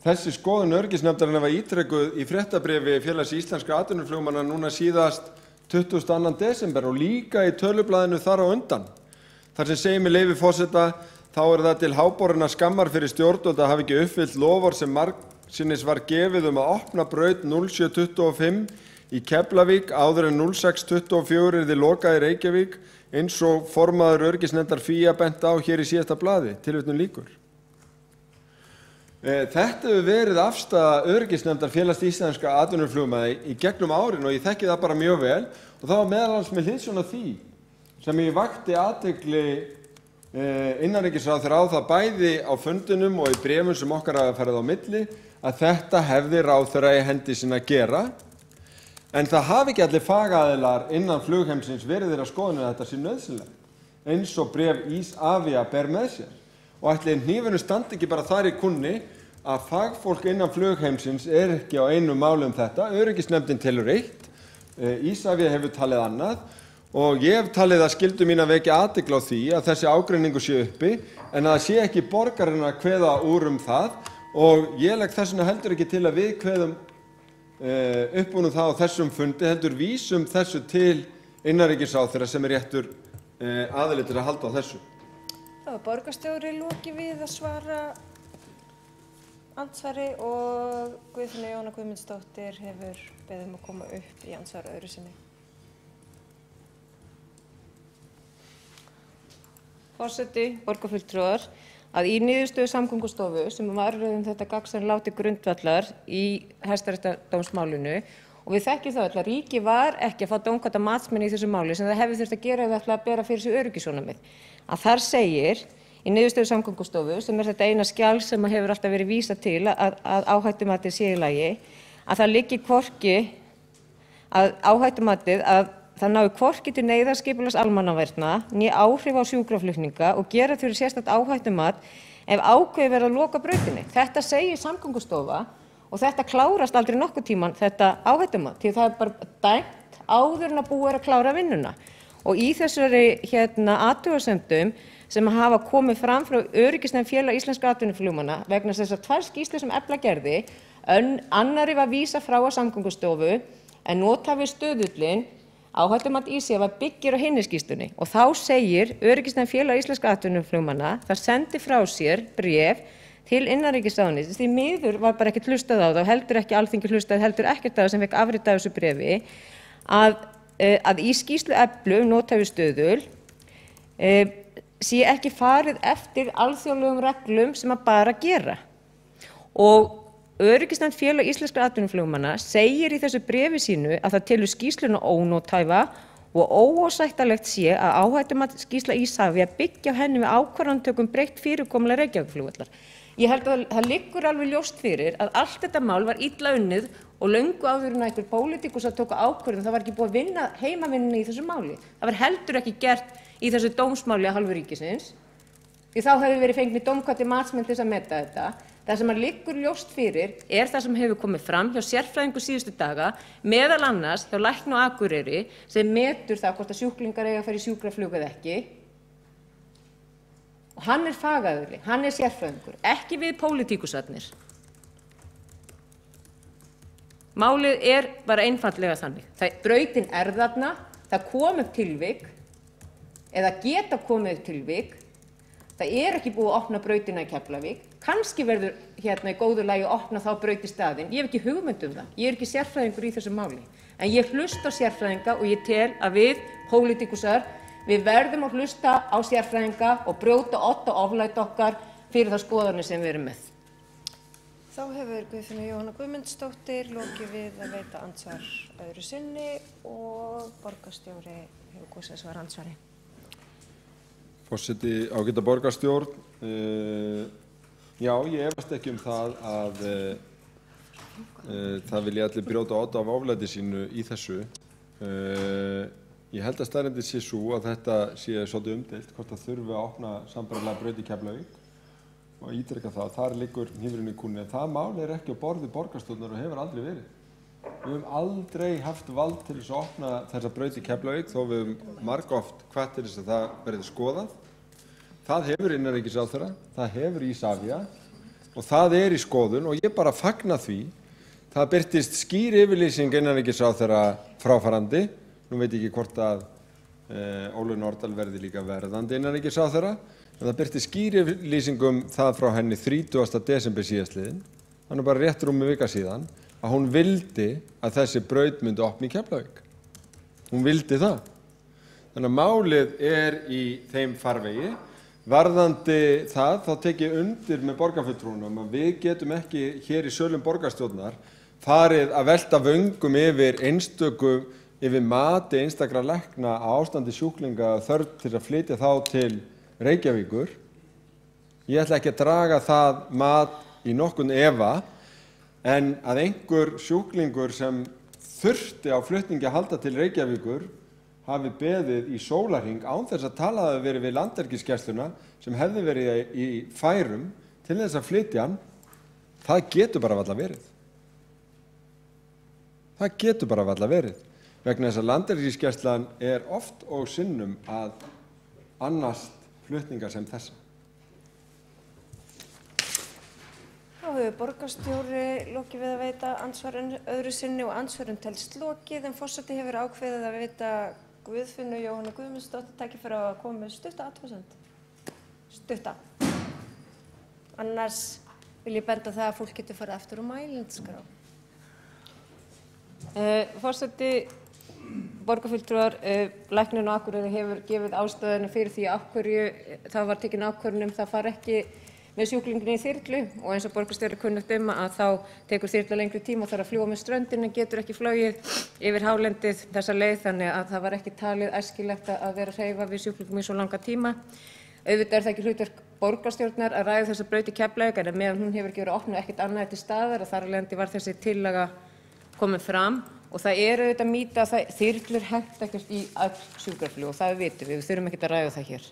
Þessi skoðun öryggisnefndarinnar var ítrekuð í fréttabréfi Félags íslenskra atvinnuflugmanna núna síðast 22. desember og líka í tölublaðinu þar á undan. Þar sem segir með leyfi forseta, þá það til háborinnar skammar fyrir stjórnvöld að hafa ekki uppfyllt loforð sem margsinnis var gefið að opna braut 0725 í Keflavík áður en 0624 yrði lokað í Reykjavík eins og formaður öryggisnefndar FÍA benti á hér í síðasta blaði, tilvitnun lýkur. Þetta hefur verið afstaða öryggisnefndar Félags íslenskra atvinnuflugmanna í gegnum árin og ég þekki það bara mjög vel og það var meðal annars með hliðsjón af því sem ég vakti athygli innanríkisráðherra á það bæði á fundinum og í bréfum sem okkar hafa farið á milli að þetta hefði ráðherra í hendi sinna að gera. En það hafi ekki allir fagaðilar innan flugheimsins verið þeirra skoðun að þetta sé nauðsynlegt eins og bréf Isavia ber með sér. Og ætli hnífurinn standi ekki bara þar í kunni að fagfólk innan flugheimsins ekki á einu máli þetta. Öryggisnefndin telur eitt, Isavia hefur talið annað og ég hef talið að skyldu mín að vekja athygli á því að þessi ágreiningur sé uppi en að það sé ekki borgarinn að kveða úr það og ég legg þess vegna heldur ekki til að við kveðum uppbúnum það á þessum fundi heldur vísum þessu til innanríkisráðherra sem réttur aðili til að halda á þessu. Þá borgarstjóri lokið við að svara andsvari og Guðfinna Jóhanna Guðmundsdóttir hefur beðið að koma upp í andsvar öðru sinni. Forseti, borgarfulltrúar, að í niðurstöðu Samgöngustofu sem var þetta gagn sem lá til grundvallar í Hæstaréttardómsmálinu og við þekkjum það öll að ríkið var ekki að fá dómkvadda matsmenn í þessu máli sem það hefði þurft að gera ef það ætlaði að bera fyrir sig öryggissjónarmið. Að þar segir í niðurstöðu Samgöngustofu, sem þetta eina skjal sem hefur alltaf verið vísað til að áhættumatið sé í lagi, að það liggi hvorki að áhættumatið að það nái hvorki til neyðarskipulags almannavarna né áhrif á sjúkraflutninga og gera fyrir sérstakt áhættumat ef ákveðið verður að loka brautinni. Þetta segir Samgöngustofa og þetta klárast aldrei nokkurn tímann þetta áhættumat því það bara dæmt áður en að búið er að klára vinnuna. Og í þessari athugasemdum sem hafa komið fram frá öryggisnefnd Félag íslenskra atvinnuflugmanna vegna þess að 2 skýrslur sem Efla gerði, annarri var vísað frá að Samgöngustofu en nothæfi stöðullinn áhættumat ISEF byggir á hinni skýrslunni og þá segir öryggisnefnd Félag íslenskra atvinnuflugmanna það sendi frá sér bréf til innanríkisráðuneytisins, því miður var bara ekkert hlustað á það og heldur ekki Alþingi hlustað, heldur ekkert á það sem fekk afrit af þessu bréfi, að í skýrslu Eflu nothæfi stöðul sé ekki farið eftir alþjóðlegum reglum sem að bara gera. Og Öryggisnefnd Félag íslenskra atvinnuflugmanna segir í þessu bréfi sínu að það telur skýrsluna ónothæfa og óásættanlegt sé að áhættumat skýrsla Isavia byggja á henni með ákvarðanatöku breytt fyrirkomulag Reykjavíkurflugvallar. Ég held að það liggur alveg ljóst fyrir að allt þetta mál var illa unnið og löngu áður en einhver pólitíkus að tóka ákvörðun, það var ekki búið að vinna heimavinnuna í þessu máli. Það var heldur ekki gert í þessu dómsmáli af hálfu ríkisins, því þá hefði verið fengnir dómkvaddir matsmenn til þess að meta þetta. Það sem liggur ljóst fyrir það sem hefur komið fram hjá sérfræðingu síðustu daga, meðal annars hjá Lækni á Akureyri sem metur það hvort að sjúklingar eiga að fara í sjúkraflug eða ekki. Og hann er fagaðili, hann er sérfræðingur, ekki við pólitíkusarnir. Málið er bara einfaldlega þannig. Brautin er þarna, það kom upp tilvik eða geta komið upp tilvik. Það er ekki búið að opna brautina í Keflavík. Kannski verður í góðu lagi að opna þá braut í staðinn. Ég hef ekki hugmynd um það. Ég er ekki sérfræðingur í þessu máli. En ég hlusta á sérfræðinga og ég tel að við, pólitíkusar, við verðum að hlusta á sérfræðinga og brjóta odd og oflæti okkar fyrir það skoðanir sem við erum með. Þá hefur Guðfinna Jóhanna Guðmundsdóttir lokið við að veita andsvar öðru sinni og borgarstjóri hefur kosið að svara andsvari. Forseti, ágæta borgarstjórn, já, ég efast ekki um það að það vilji allir brjóta odd af oflæti sínu í þessu. Ég held að staðreyndin sé sú að þetta sé svolítið umdeilt, hvort það þurfi að opna sambærilega braut í Keflavík og ítreka það, þar liggur hnífurinn í kúnni. En það mál er ekki á borði borgarstjórnar og hefur aldrei verið. Við höfum aldrei haft vald til þess að opna þessa braut í Keflavík þó við höfum margoft hvatt til þess að það verði skoðað. Það hefur innanríkisráðherra, það hefur Isavia og það er í skoðun og ég bara fagna því. Það birtist skýr yfirlýsing innanríkisráðherra fráfarandi. Nú veit ég ekki hvort að Ólöf Nordal verði líka verðandi innanríkisráðherra, en það birtist skýr yfirlýsing það frá henni 30. desember síðastliðinn, þannig bara rétt rúmi vika síðan, að hún vildi að þessi braut myndi opna í Keflavík. Hún vildi það. Þannig að málið er í þeim farvegi. Varðandi það, þá tek ég undir með borgarfulltrúnum að við getum ekki hér í sölum borgarstjórnar farið að velta vöngum yfir mati einstakra lækna á ástandi sjúklinga þörf til að flytja þá til Reykjavíkur. Ég ætla ekki að draga það mat í nokkurn efa, en að einhver sjúklingur sem þurfti á flutningi að halda til Reykjavíkur hafi beðið í sólarhring án þess að tala hafi verið við Landhelgisgæsluna sem hefði verið í færum til þess að flytja hann, það getur bara varla verið. Það getur bara varla verið. Vegna þess að Landhelgisgæslan er oft og sinnum að annast flutningar sem þessa. Þá hefur borgarstjóri lokið við að veita andsvarun öðru sinni og andsvarun telst lokið, en forseti hefur ákveðið að veita Guðfinnu Jóhannu Guðmundsdóttur tækifæri á að koma með stutta athugasemd. Stutta. Annars vil ég benda á það að fólk getur farið aftur á mælendaskrá. Forseti, borgarfulltrúar, læknirinn á Akureyri hefur gefið ástæðuna fyrir því af hverju það var tekin ákvörðun það fari ekki með sjúklinginn í þyrlu og eins og borgarstjóri kunnugt að þá tekur þyrla lengri tíma og þarf að fljúga með ströndinni en getur ekki flogið yfir hálendið þessa leið þannig að það var ekki talið æskilegt að vera að hreyfa við sjúklingum í svo langa tíma. Auðvitað það ekki hlutverk borgarstjórnar að ræða þessa braut í Keflavík en meðan hún hefur ekki verið opnuð ekkert annað til staðar og þar af leiðandi var þessi tillaga komin fram og það auðvitað mýta að þyrlur henta ekkert í öll sjúkraflug og það vitum við þurfum ekkert að ræða það hér.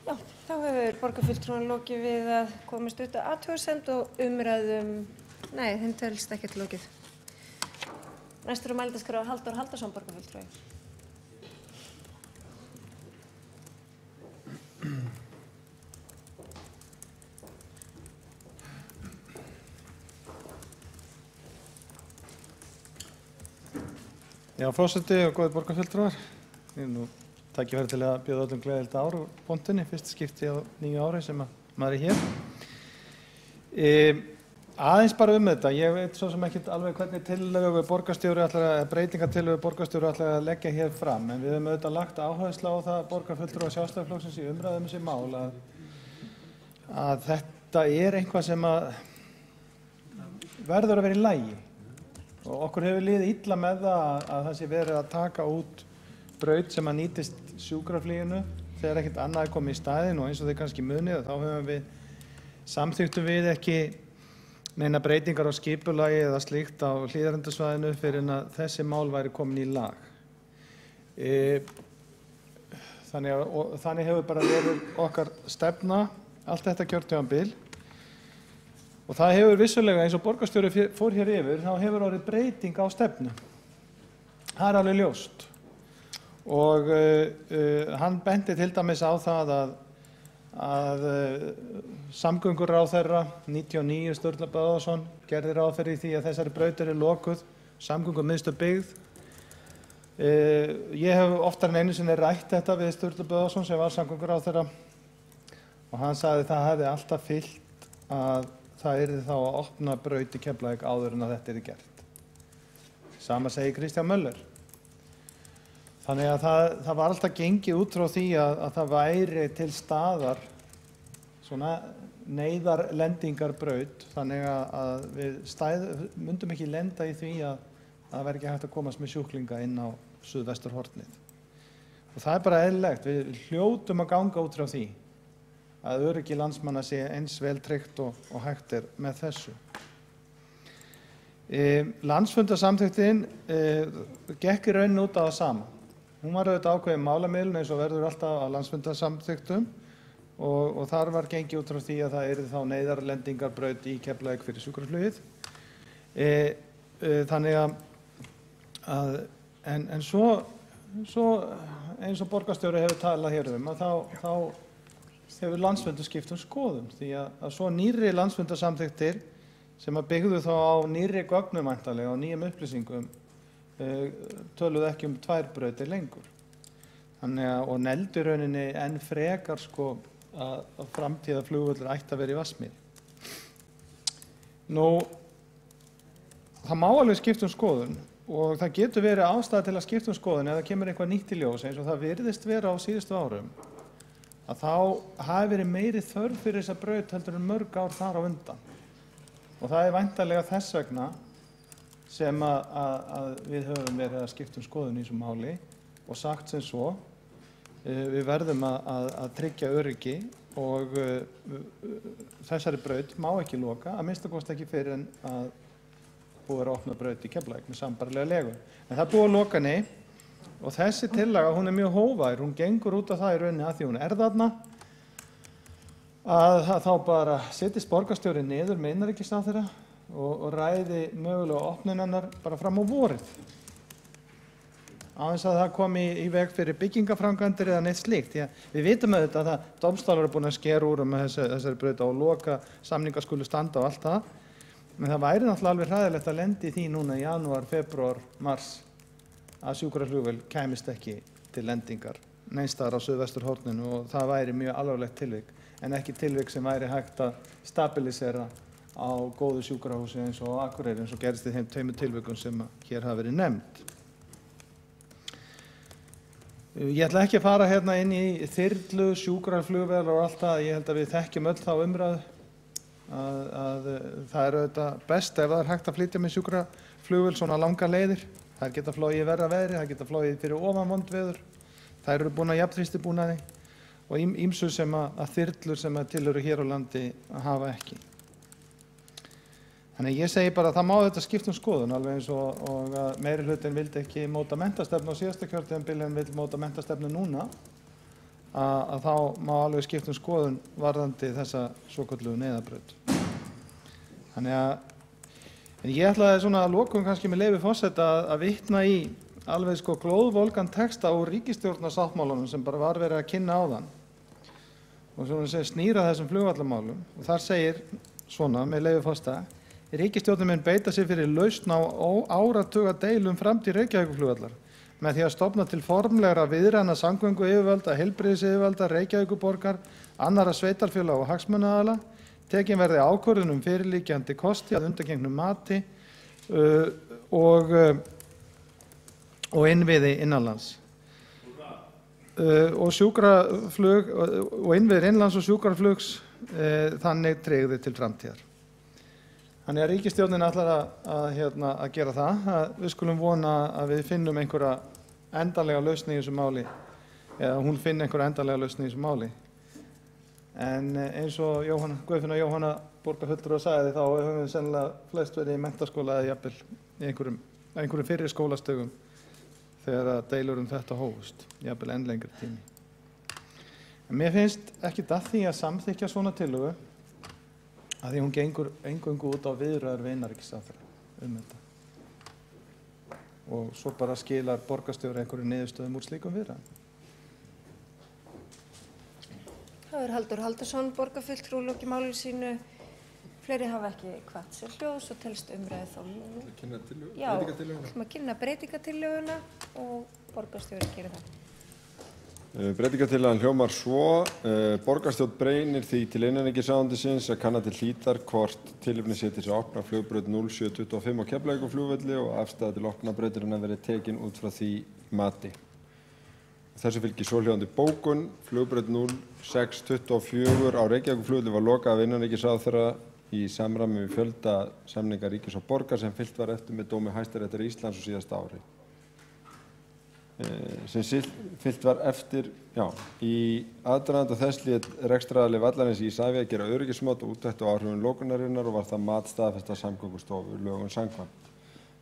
Já, þá hefur borgarfulltrúan lokið við að komast út á athugasemd og umræðum, nei, þeim telst ekkert lokið. Næstur á mælendaskrá Halldór Halldórsson, borgarfulltrúi. Já, forseti og góðir borgarfulltrúar. Ég nú tækifæri til að bjóða öllum gleðilegt ár úr pontunni, fyrsta skipti á nýju ári sem maður er hér. Aðeins bara þetta, ég veit svo sem ekkert alveg hvernig breytingartillögu borgarstjóri ætlar að leggja hér fram, en við höfum auðvitað lagt áherslu á það borgarfulltrúar Sjálfstæðisflokksins í umræðum þessi mál að þetta er eitthvað sem verður að vera í lagi. Og okkur hefur liðið illa með það sé verið að taka út braut sem að nýtist sjúkrafluginu þegar ekkert annað komið í staðinn og eins og þið kannski munið þá samþykktum við ekki neina breytingar á skipulagi eða slíkt á Hlíðarendasvæðinu fyrir en að þessi mál væri komin í lag. Þannig hefur bara verið okkar stefna allt þetta kjörtímabil. Og það hefur vissulega, eins og borgarstjóri fór hér yfir, þá hefur orðið breyting á stefnu. Það er alveg ljóst. Og hann benti til dæmis á það að samgönguráðherra 99 Sturla Böðvarsson gerði ráð fyrir því að þessari braut er lokuð, samgöngumiðstöð byggð. Ég hef oftar en einu sinni rætt þetta við Sturla Böðvarsson sem var samgönguráðherra og hann sagði að það hefði alltaf fylgt að það yrði þá að opna braut í Keflavík áður en að þetta yrði gert. Sama segir Kristján Möller. Þannig að það var alltaf gengið út frá því að það væri til staðar svona neyðarlendingarbraut þannig að við myndum ekki lenda í því að það væri ekki hægt að komast með sjúklinga inn á suðvesturhornið. Og það er bara eðlilegt, við hljótum að ganga út frá því að öryggi landsmanna sé eins vel tryggt og hægt er með þessu. Landsfundarsamþykktin gekk í rauninni út á það sama. Hún var auðvitað ákveðin málamiðlun eins og verður alltaf á landsfundarsamþykktum og þar var gengið út frá því að það yrði þá neyðarlendingarbraut í Keflavík fyrir sjúkraflugið. Þannig en svo eins og borgarstjóri hefur talað hér að þá hefur landsfundur skipt skoðun því að svo nýrri landsfundarsamþykktir sem að byggðu þá á nýrri gögnum væntanlega og nýjum upplýsingum töluðu ekki 2 brautir lengur. Þannig og neldu rauninni enn frekar að framtíðarflugvöllur ætti að vera í Vatnsmýri. Nú, það má alveg skipta skoðun og það getur verið ástæða til að skipta skoðun ef það kemur eitthvað nýtt í ljós eins og það virðist vera á síðustu árum að þá hafi verið meiri þörf fyrir þessa braut heldur en mörg ár þar á undan. Og það er væntanlega þess vegna sem að við höfum verið að skipta skoðun í þessu máli og sagt sem svo, við verðum að tryggja öryggi og þessari braut má ekki loka, að minnsta kosti ekki fyrir en að búið að opna braut í Keflavík með sambærilega legu. En það búið að loka henni og þessi tillaga, hún er mjög hógvær, hún gengur út af það í rauninni að því hún er þarna að þá bara setjist borgarstjóri niður með innanríkisráðherra og ræði mögulega opnun hennar bara fram á vorið. Aðeins að það komi í veg fyrir byggingaframkvæmdir eða neitt slíkt. Við vitum auðvitað að dómstólar eru búin að skera úr með þessari braut og loka samningar skulu standa og allt það. Men það væri náttúrulega alveg hræðilegt að lenda í því núna í janúar, febrúar, mars að sjúkraflugvél kæmist ekki til lendingar neins staðar á suðvesturhorninu og það væri mjög alvarlegt tilvik. en ekki tilvik sem væri hægt að stabilisera á góðu sjúkrahúsi eins og á Akureyri eins og gerist í þeim tveimur tilvikum sem hér hafa verið nefnd. Ég ætla ekki að fara hérna inn í þyrlu, sjúkraflugvélar og allt það. Ég held að við þekkjum öll þá umræðu að það er auðvitað best ef það er hægt að flytja með sjúkraflugvél svona langar leiðir. Þær geta flogið í verra veðri, þær geta flogið fyrir ofan vond veður. Þær eru búin að jafnþrýstibúnaði og ýmsu sem að þyrlur sem að til eru hér á landi hafa ekki. Þannig ég segi bara að það má þetta skipta skoðun alveg eins og að meirihlutin vildi ekki móta menntastefnu á síðasta kjörtímabili en vill móta menntastefnu núna að þá má alveg skipta skoðun varðandi þessa svokölluðu neyðarbraut. Þannig að ég ætlaði svona að lokum kannski með leyfi forseta að vitna í alveg glóðvolgan texta úr ríkisstjórnarsáttmálanum sem bara var verið að kynna áðan og svona snýra þessum flugvallamálum og þar segir svona með leyfi forseta: Ríkisstjórnin mun beita sér fyrir lausn á áratuga deilum framtíð Reykjavíkurflugvallar með því að stofna til formlegra viðræðna samgönguyfirvalda, heilbrigðisyfirvalda, Reykjavíkurborgar, annarra sveitarfélaga og hagsmunaaðila. Tekin verði ákvörðun fyrirliggjandi kosti að undangengnum mati og innviði innanlands. Og innviðir innlands og sjúkraflugs þannig tryggðir til framtíðar. Þannig að ríkisstjórnin ætlar að gera það. Við skulum vona að við finnum einhverja endanlega lausn í þessu máli, eða hún finni einhverja endanlega lausn í þessu máli. En eins og Guðfinna Jóhanna borgarfulltrúi sagði þá höfum við sennilega flest verið í menntaskóla eða jafnvel í einhverjum fyrri skólastögum þegar deilur þetta hófust, jafnvel enn lengri tími. En mér finnst ekkert að því að samþykkja svona tillögu að því hún gengur eingöngu út á viðræður við innanríkisráðherra þetta. Og svo bara skilar borgarstjóri einhverju niðurstöðum úr slíkum viðræðum. Það er Halldór Halldórsson, borgarfulltrúi, lokið máli sínu. Fleiri hafa ekki hvatt sér hljóðs og telst umræðu þá nú. Já, við ætlum að kynna breytingatillöguna og borgarstjóri gerir það. Breytingartillagan hljómar svo: Borgarstjórn beinir því til innanríkisráðuneytisins að kanna til hlítar hvort tilefni sé til að opna flugbraut 0725 á Keflavíkurflugvelli og afstaða til opna brautarinnar verði tekin út frá því mati. Þessu fylgir svohljóðandi bókun. Flugbraut 0624 á Reykjavíkurflugvelli var lokað af innanríkisráðherra í samræmi við fjölda samninga ríkis og borgar sem fylgt var eftir með dómi Hæstaréttar Íslands á síðasta ári. Sem fylgt var eftir, í aðdraganda þess lét rekstraraðili vallarins Isavia gera öryggismat og úttekt á áhrifum lokunarinnar og var það mat staðfest af Samgöngustofu lögum samkvæmt.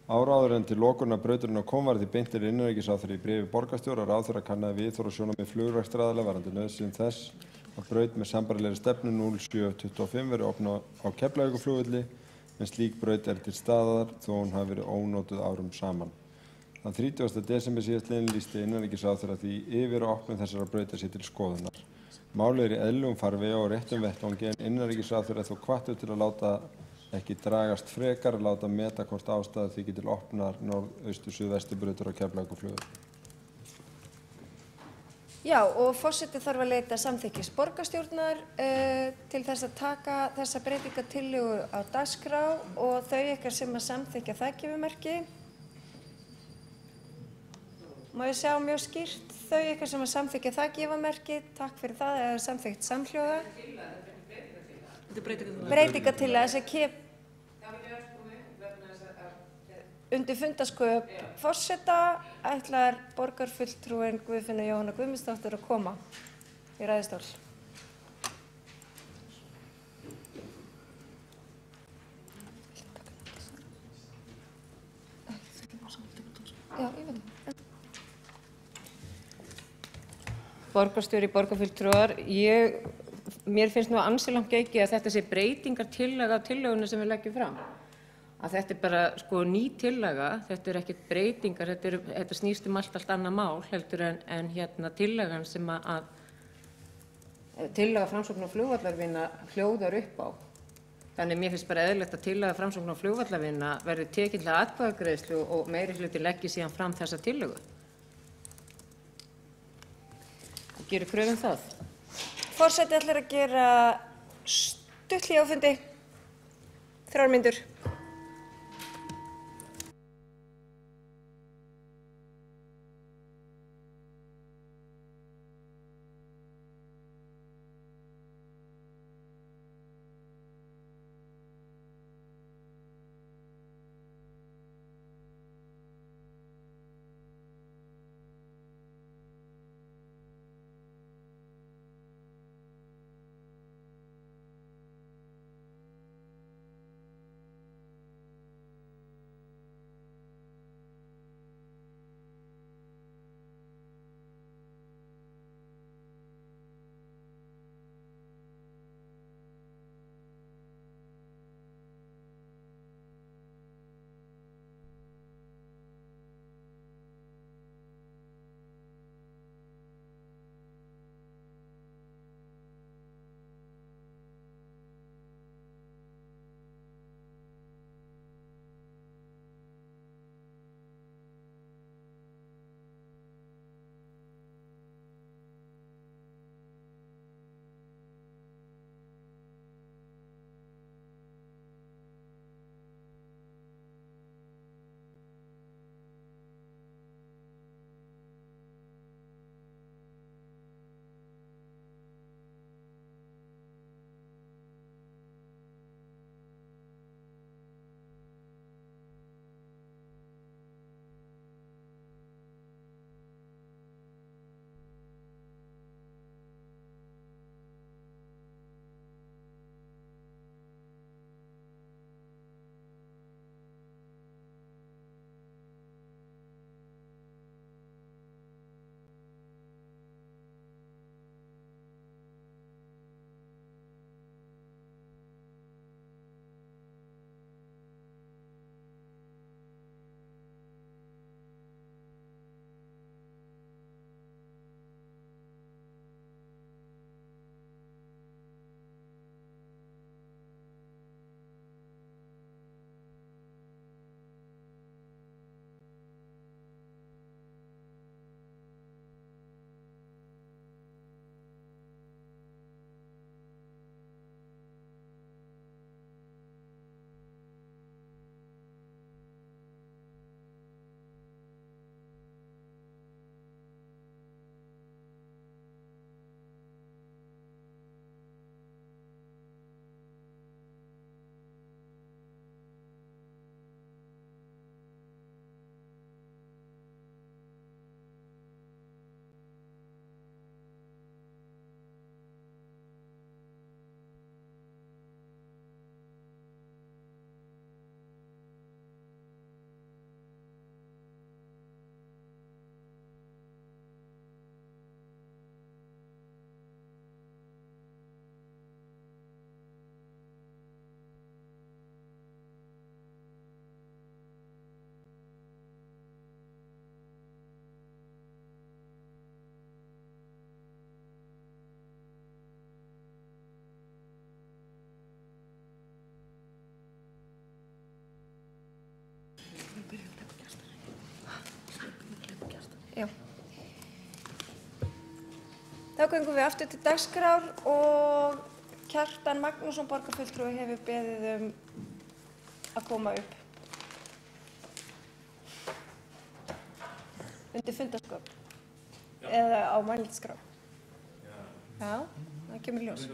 Áður en til lokunar brautarinnar kom var því beint til innanríkisráðherra í bréfi borgarstjóra að ráðherra kannaði viðhorf og sjónarmið flugrekstraraðila varðandi nauðsyn þess að braut með sambærilegri stefnu 0725 verði opnað á Keflavíkurflugvelli en slík braut til staðar þó hún hafi verið ónotuð árum saman. Þann 30. desember síðastliðinn lýsti innanríkisráðherra því yfir að opnun þessara brautar sé til skoðunar. Málið í eðlilegum farvegi og réttum vettvangi en innanríkisráðherra þó hvattur til að láta ekki dragast frekar að láta meta hvort ástæða þykir til opnar norðaustur-suðvesturbrautar á Keflavíkurflugvelli. Já, og forseti þarf að leita samþykkis borgarstjórnar til þess að taka þessa breytingatillögu á dagskrá og þau ykkar sem að samþykkja það gefi merki. Má ég sjá mjög skýrt þau ykkar sem að samþykkja það gefa merki. Takk fyrir það, eða samþykkt samhljóða. Breytingartillaga sem undir fundasköp forseta ætlar borgarfulltrúin Guðfinna Jóhanna Guðmundsdóttir að koma í ræðustól. Já, ég veit það. Borgarstjóri, borgarfulltrúar, mér finnst nú ansi langt gengið að þetta sé breytingartillaga á tillögunni sem við leggjum fram. Að þetta er bara ný tillaga, þetta er ekkert breytingar, þetta snýst allt annað mál heldur en tillagan sem tillaga Framsóknar og flugvallarvinna hljóðar upp á. Þannig mér finnst bara eðlilegt að tillaga Framsóknar og flugvallarvinna verði tekin til atkvæðagreiðslu og meirihluti leggi síðan fram þessa tillögu. Gerir kröfu það. Forseti ætlar að gera stutt hlé á fundi, 3 mínútur. Já. Þá göngum við aftur til dagskrár og Kjartan Magnússon borgarfulltrúi hefur beðið að koma upp. Undir fundarsköp eða á mælendaskrá. Já, það kemur í ljós.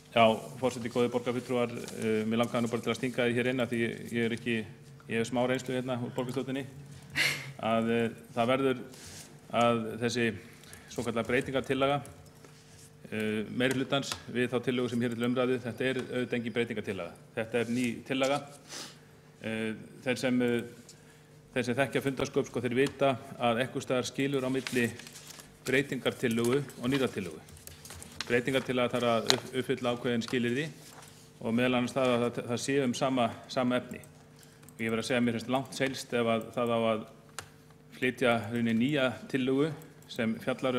Já, forseti, góðir borgarfulltrúar, mér langaði nú bara til að stinga því hér inn af því ég hef smá reynslu hérna úr borgarstjórninni að það verður að þessi svokallaða breytingartillaga meirihlutans við þá tillögu sem hér er til umræðu, þetta er auðvitað engin breytingartillaga. Þetta er ný tillaga. Þeir sem þekkja fundarsköp þeir vita að einhvers staðar skilur á milli breytingartillögu og nýrrar tillögu. Breytingartillaga þarf að uppfylla ákveðin skilyrði og meðal annars það að það sé sama efni. Og ég verð að segja að mér finnst langt seilst ef að það á að flytja nýja tillögu sem fjallar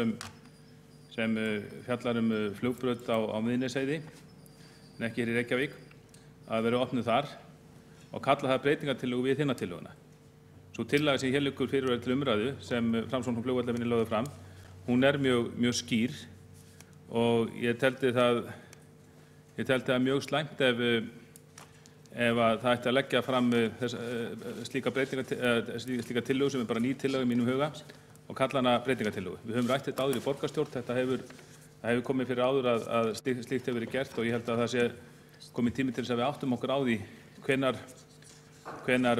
flugbraut á Miðnesheiði, en ekki hér í Reykjavík, að vera opnuð þar og kalla það breytingartillögu við hina tillöguna. Sú tillaga sem hér liggur fyrir til umræðu sem Framsókn og flugvallavinni lögðu fram, hún mjög skýr og ég teldi það mjög slæmt ef að það ætti að leggja fram slíka tillögu sem bara ný tillögu í mínum huga og kalla hana breytingatillögu. Við höfum rætt þetta áður í borgarstjórn, það hefur komið fyrir áður að slíkt hefur verið gert og ég held að það sé komið tími til þess að við áttum okkur á því hvenær tillaga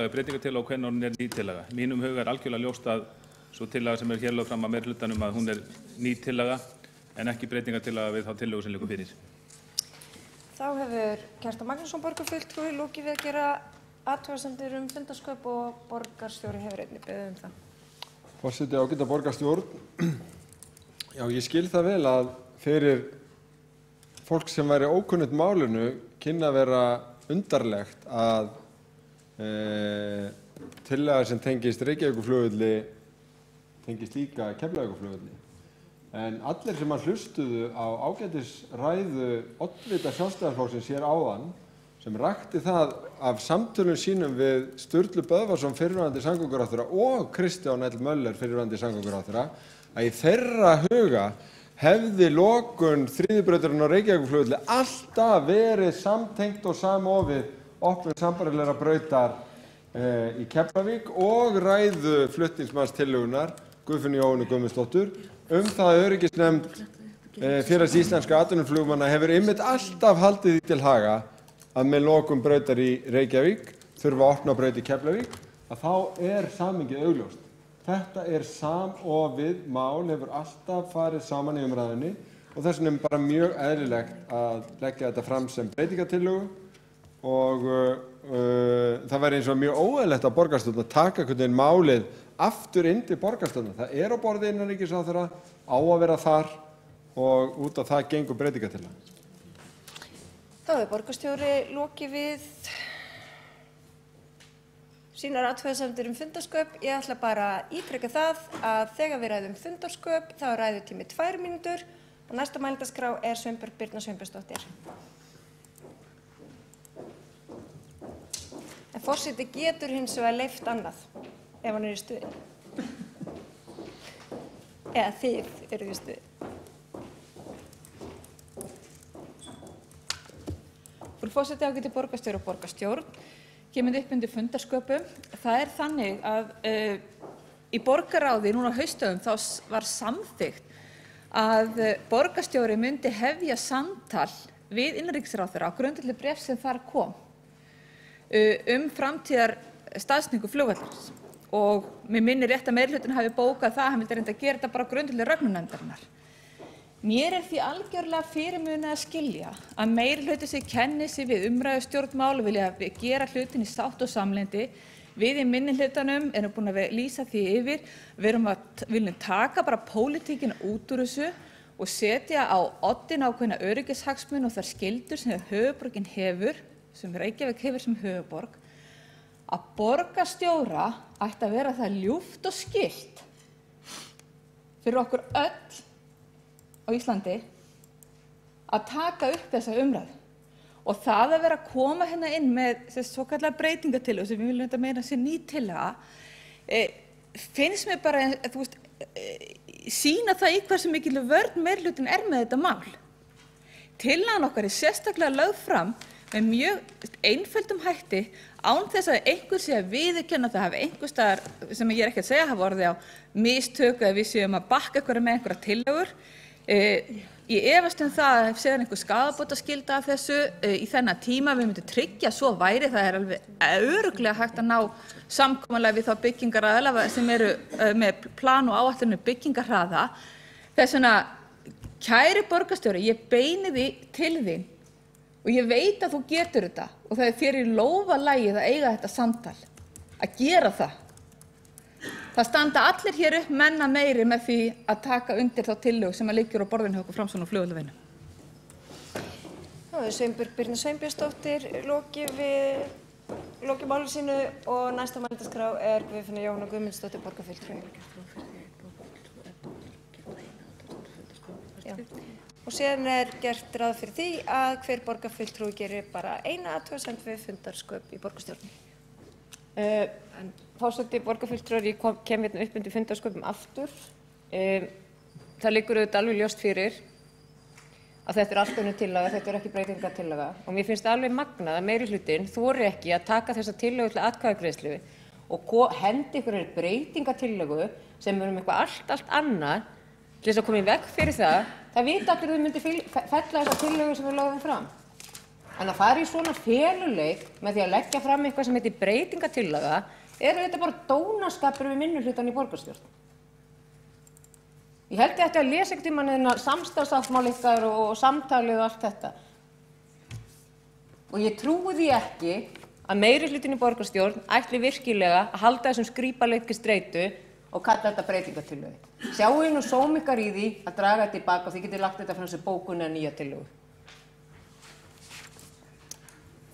er breytingartillaga og hvenær hún er ný tillaga. Mínum huga er algjörlega ljóst að svo tillaga sem hér lögð fram að meirihlutanum að hún er ný tillaga en ekki breytingartillaga við þá tillögu sem liggur fyrir. Þá hefur Kjartan Magnússon borgarfulltrúi lokið við að gera athugasemdir fundarsköp og borgarstjóri hefur einnig beðið það. Forseti, ágæta borgarstjórn. Já, ég skil það vel að fyrir fólk sem væri ókunnugt málinu kynni að vera undarlegt að tillaga sem tengist Reykjavíkurflugvelli tengist líka Keflavíkurflugvelli. En allir sem hlustuðu á ágætisræðu oddvita Sjálfstæðisflokksins hér áðan sem rakti það af samtölum sínum við Sturlu Böðvarsson fyrrverandi samgönguráðherra og Kristján L. Möller fyrrverandi samgönguráðherra að í þeirra huga hefði lokun þriðjubrautarinnar á Reykjavíkurflugvelli alltaf verið samtengt og samofið opnun sambærilegra brautar í Keflavík og ræðu flutningsmannstillögunnar Guðfinnu Jóhönnu Guðmundsdóttur það að öryggisnefnd Félags íslenskra atvinnuflugmanna hefur einmitt alltaf haldið því til haga að með lokun brautar í Reykjavík þurfa að opna braut í Keflavík að þá samhengið augljóst. Þetta samofið mál hefur alltaf farið saman í umræðunni og þess vegna bara mjög eðlilegt að leggja þetta fram sem breytingartillögu og það væri eins og mjög óeðlilegt að borgarstjórn að taka einhvern veginn málið aftur inn til borgarstjórnar. Það á borði innanríkisráðherra, á að vera þar og út af það gengur breytingartillaga. Þá hefur borgarstjóri lokið við sínar athugasemdir fundarsköp. Ég ætla bara að ítreka það að þegar við ræðum fundarsköp þá er ræðutími 2 mínútur og næsta mælendaskrá er Sveinbjörg Birna Sveinbjörnsdóttir. En forseti getur hins vegar leyft annað ef hann í stuði. Eða þið eruð í stuði. Frú forseti, ágæti borgarstjóri og borgarstjórn, kemur upp undir fundarsköpum. Það er þannig að í borgarráði núna á haustöfum þá var samþykkt að borgarstjóri myndi hefja samtal við innanríkisráðherra á grundvelli bréfs sem þar kom framtíðar staðsetningu flugvallarins og mér minnir rétt að meirihlutinn hafi bókað það að hann vildi reynda að gera þetta bara á grundvelli reglunefndarinnar. Mér því algjörlega fyrirmunað að skilja að meirihluti sem kennir sig við umræðustjórnmál og vilja gera hlutin í sátt og samlyndi. Við í minnihlutanum erum búin að lýsa því yfir. Við viljum taka bara pólitíkina út úr þessu og setja á oddinn ákveðna öryggishagsmuni og þær skyldur sem höfuðborgin hefur, sem Reykjavík hefur sem höfuðborg, að borgarstjóra ætti að vera það ljúft og skylt fyrir okkur öll á Íslandi að taka upp þessa umræðu og það að vera að koma hérna inn með svokallaða breytingatillögu sem við viljum þetta meira sé ný tillaga finnst mér bara, þú veist, sýna það í hversu mikil vörn meirihlutinn með þetta mál. Tillagan okkar sérstaklega lögð fram með mjög einföldum hætti án þess að einhver sé að viðurkenna það hafi einhvers staðar, sem ég ekki að segja, hafa orðið á mistök eða við séum að bakka einhverja með einhverja tillögur. Ég efast það að séðan einhver skaðabótaskylda af þessu í þennan tíma við myndum tryggja svo væri. Það alveg örugglega hægt að ná samkomulag við þá byggingaraðila sem eru með plan og áætlun byggingarhraða. Þess vegna, kæri borgarstjóri, ég beini því til þín og ég veit að þú getur þetta og það þér í lófa lagið að eiga þetta samtal, að gera það. Það standa allir hér upp menna meiri með því að taka undir þá tillögu sem liggur á borðinu hjá okkur Framsókn og flugvallavinnu. Þá Sveinbjörg Birna Sveinbjörnsdóttir lokið máli sínu og næsta mælendaskrá er Guðfinna Jóhanna Guðmundsdóttir borgarfulltrúi. Og síðan er gert ráð fyrir því að hver borgarfulltrúi gerir bara eina athugasemd við fundarsköp í borgarstjórninni. Forseti borgarfulltrúar, ég kem hérna upp undir fundarsköpum aftur Það liggur auðvitað alveg ljóst fyrir að þetta allt önnur tillaga, þetta ekki breytingartillaga og mér finnst alveg magnað að meirihlutinn þori ekki að taka þessa tillögu til atkvæðagreiðslu og hendi einhverjum breytingartillögu sem eitthvað allt annað til þess að koma í veg fyrir það. Það vita allir að þau myndi fella þessa tillögu sem við lögðum fram. En að fara í svona feluleik með því að leggja fram eitthvað sem heitir breytingartillaga þetta bara dónaskapur við minnihlutann í borgarstjórn. Ég held ég ætti að lesa einhvern tímann samstarfsáttmála ykkar og samtalið og allt þetta. Og ég trúi því ekki að meirihlutinn í borgarstjórn ætli virkilega að halda þessum skrípaleik í streitu og kalla þetta breytingartillögu. Sjáu nú sóma ykkar í því að draga þetta tilbaka og þið getið lagt þetta fram sem bókun eða nýja tillögu.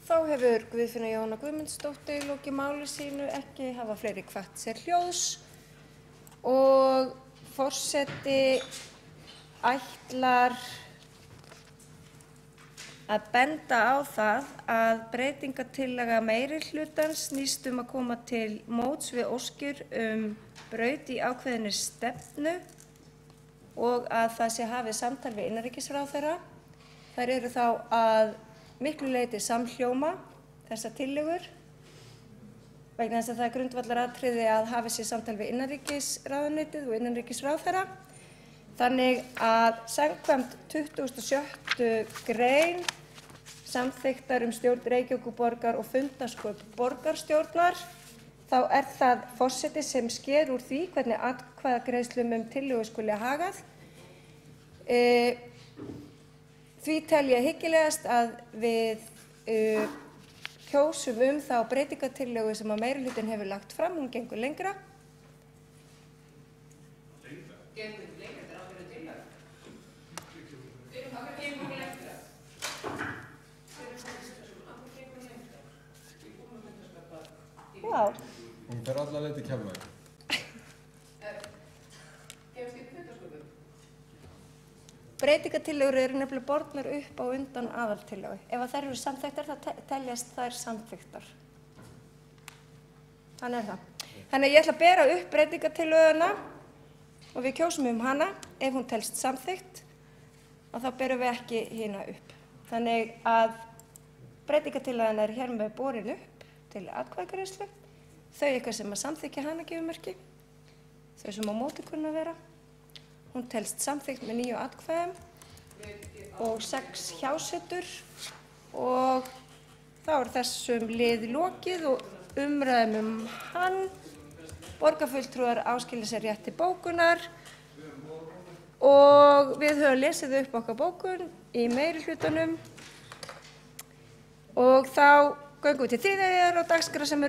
Þá hefur Guðfinna Jóhanna Guðmundsdóttir lokið máli sínu, ekki hafa fleiri hvatt sér hljóðs og forseti ætlar að benda á það að breytingartillaga meirihlutans snýst að koma til móts við óskir braut í ákveðinni stefnu og að það sé hafið samtal við innanríkisráðherra. Þær eru þá að miklu leyti samhljóma þessar tillögur vegna þess að það grundvallaratriði að hafi sér samtal við innanríkisráðuneytið og innanríkisráðherra. Þannig að samkvæmt 26. grein samþykktar stjórn Reykjavíkurborgar og fundarsköp borgarstjórnar þá það forseti sem sker úr því hvernig atkvæðagreiðslum tillögu skuli hagað. Því tel ég hyggilegast að við kjósum þá breytingartillögu sem að meirihlutinn hefur lagt fram, hún gengur lengra. Gengur lengra, þetta ákveðin tillaga. Gengur lengra. Já. Hún fer alla leið til Keflavíkur. Breytingartillögur eru nefnilega bornar upp á undan aðaltillögu. Ef þær eru samþykktar, þá teljast þær samþykktar. Þannig það. Þannig að ég ætla að bera upp breytingartillöguna og við kjósum hana. Ef hún telst samþykkt, þá berum við ekki hina upp. Þannig að breytingartillagan hér með borin upp til atkvæðagreiðslu. Þau ykkar sem að samþykkja hana gefur merki. Þau sem á móti kunna vera. Hún telst samþykkt með 9 atkvæðum og 6 hjásetur og þá þessum lið lokið og umræðum hann. Borgarfulltrúar áskilja sér rétt til bókunar og við höfum lesið upp okkar bókun í meirihlutanum og þá göngum við til þriðja á dagskrá sem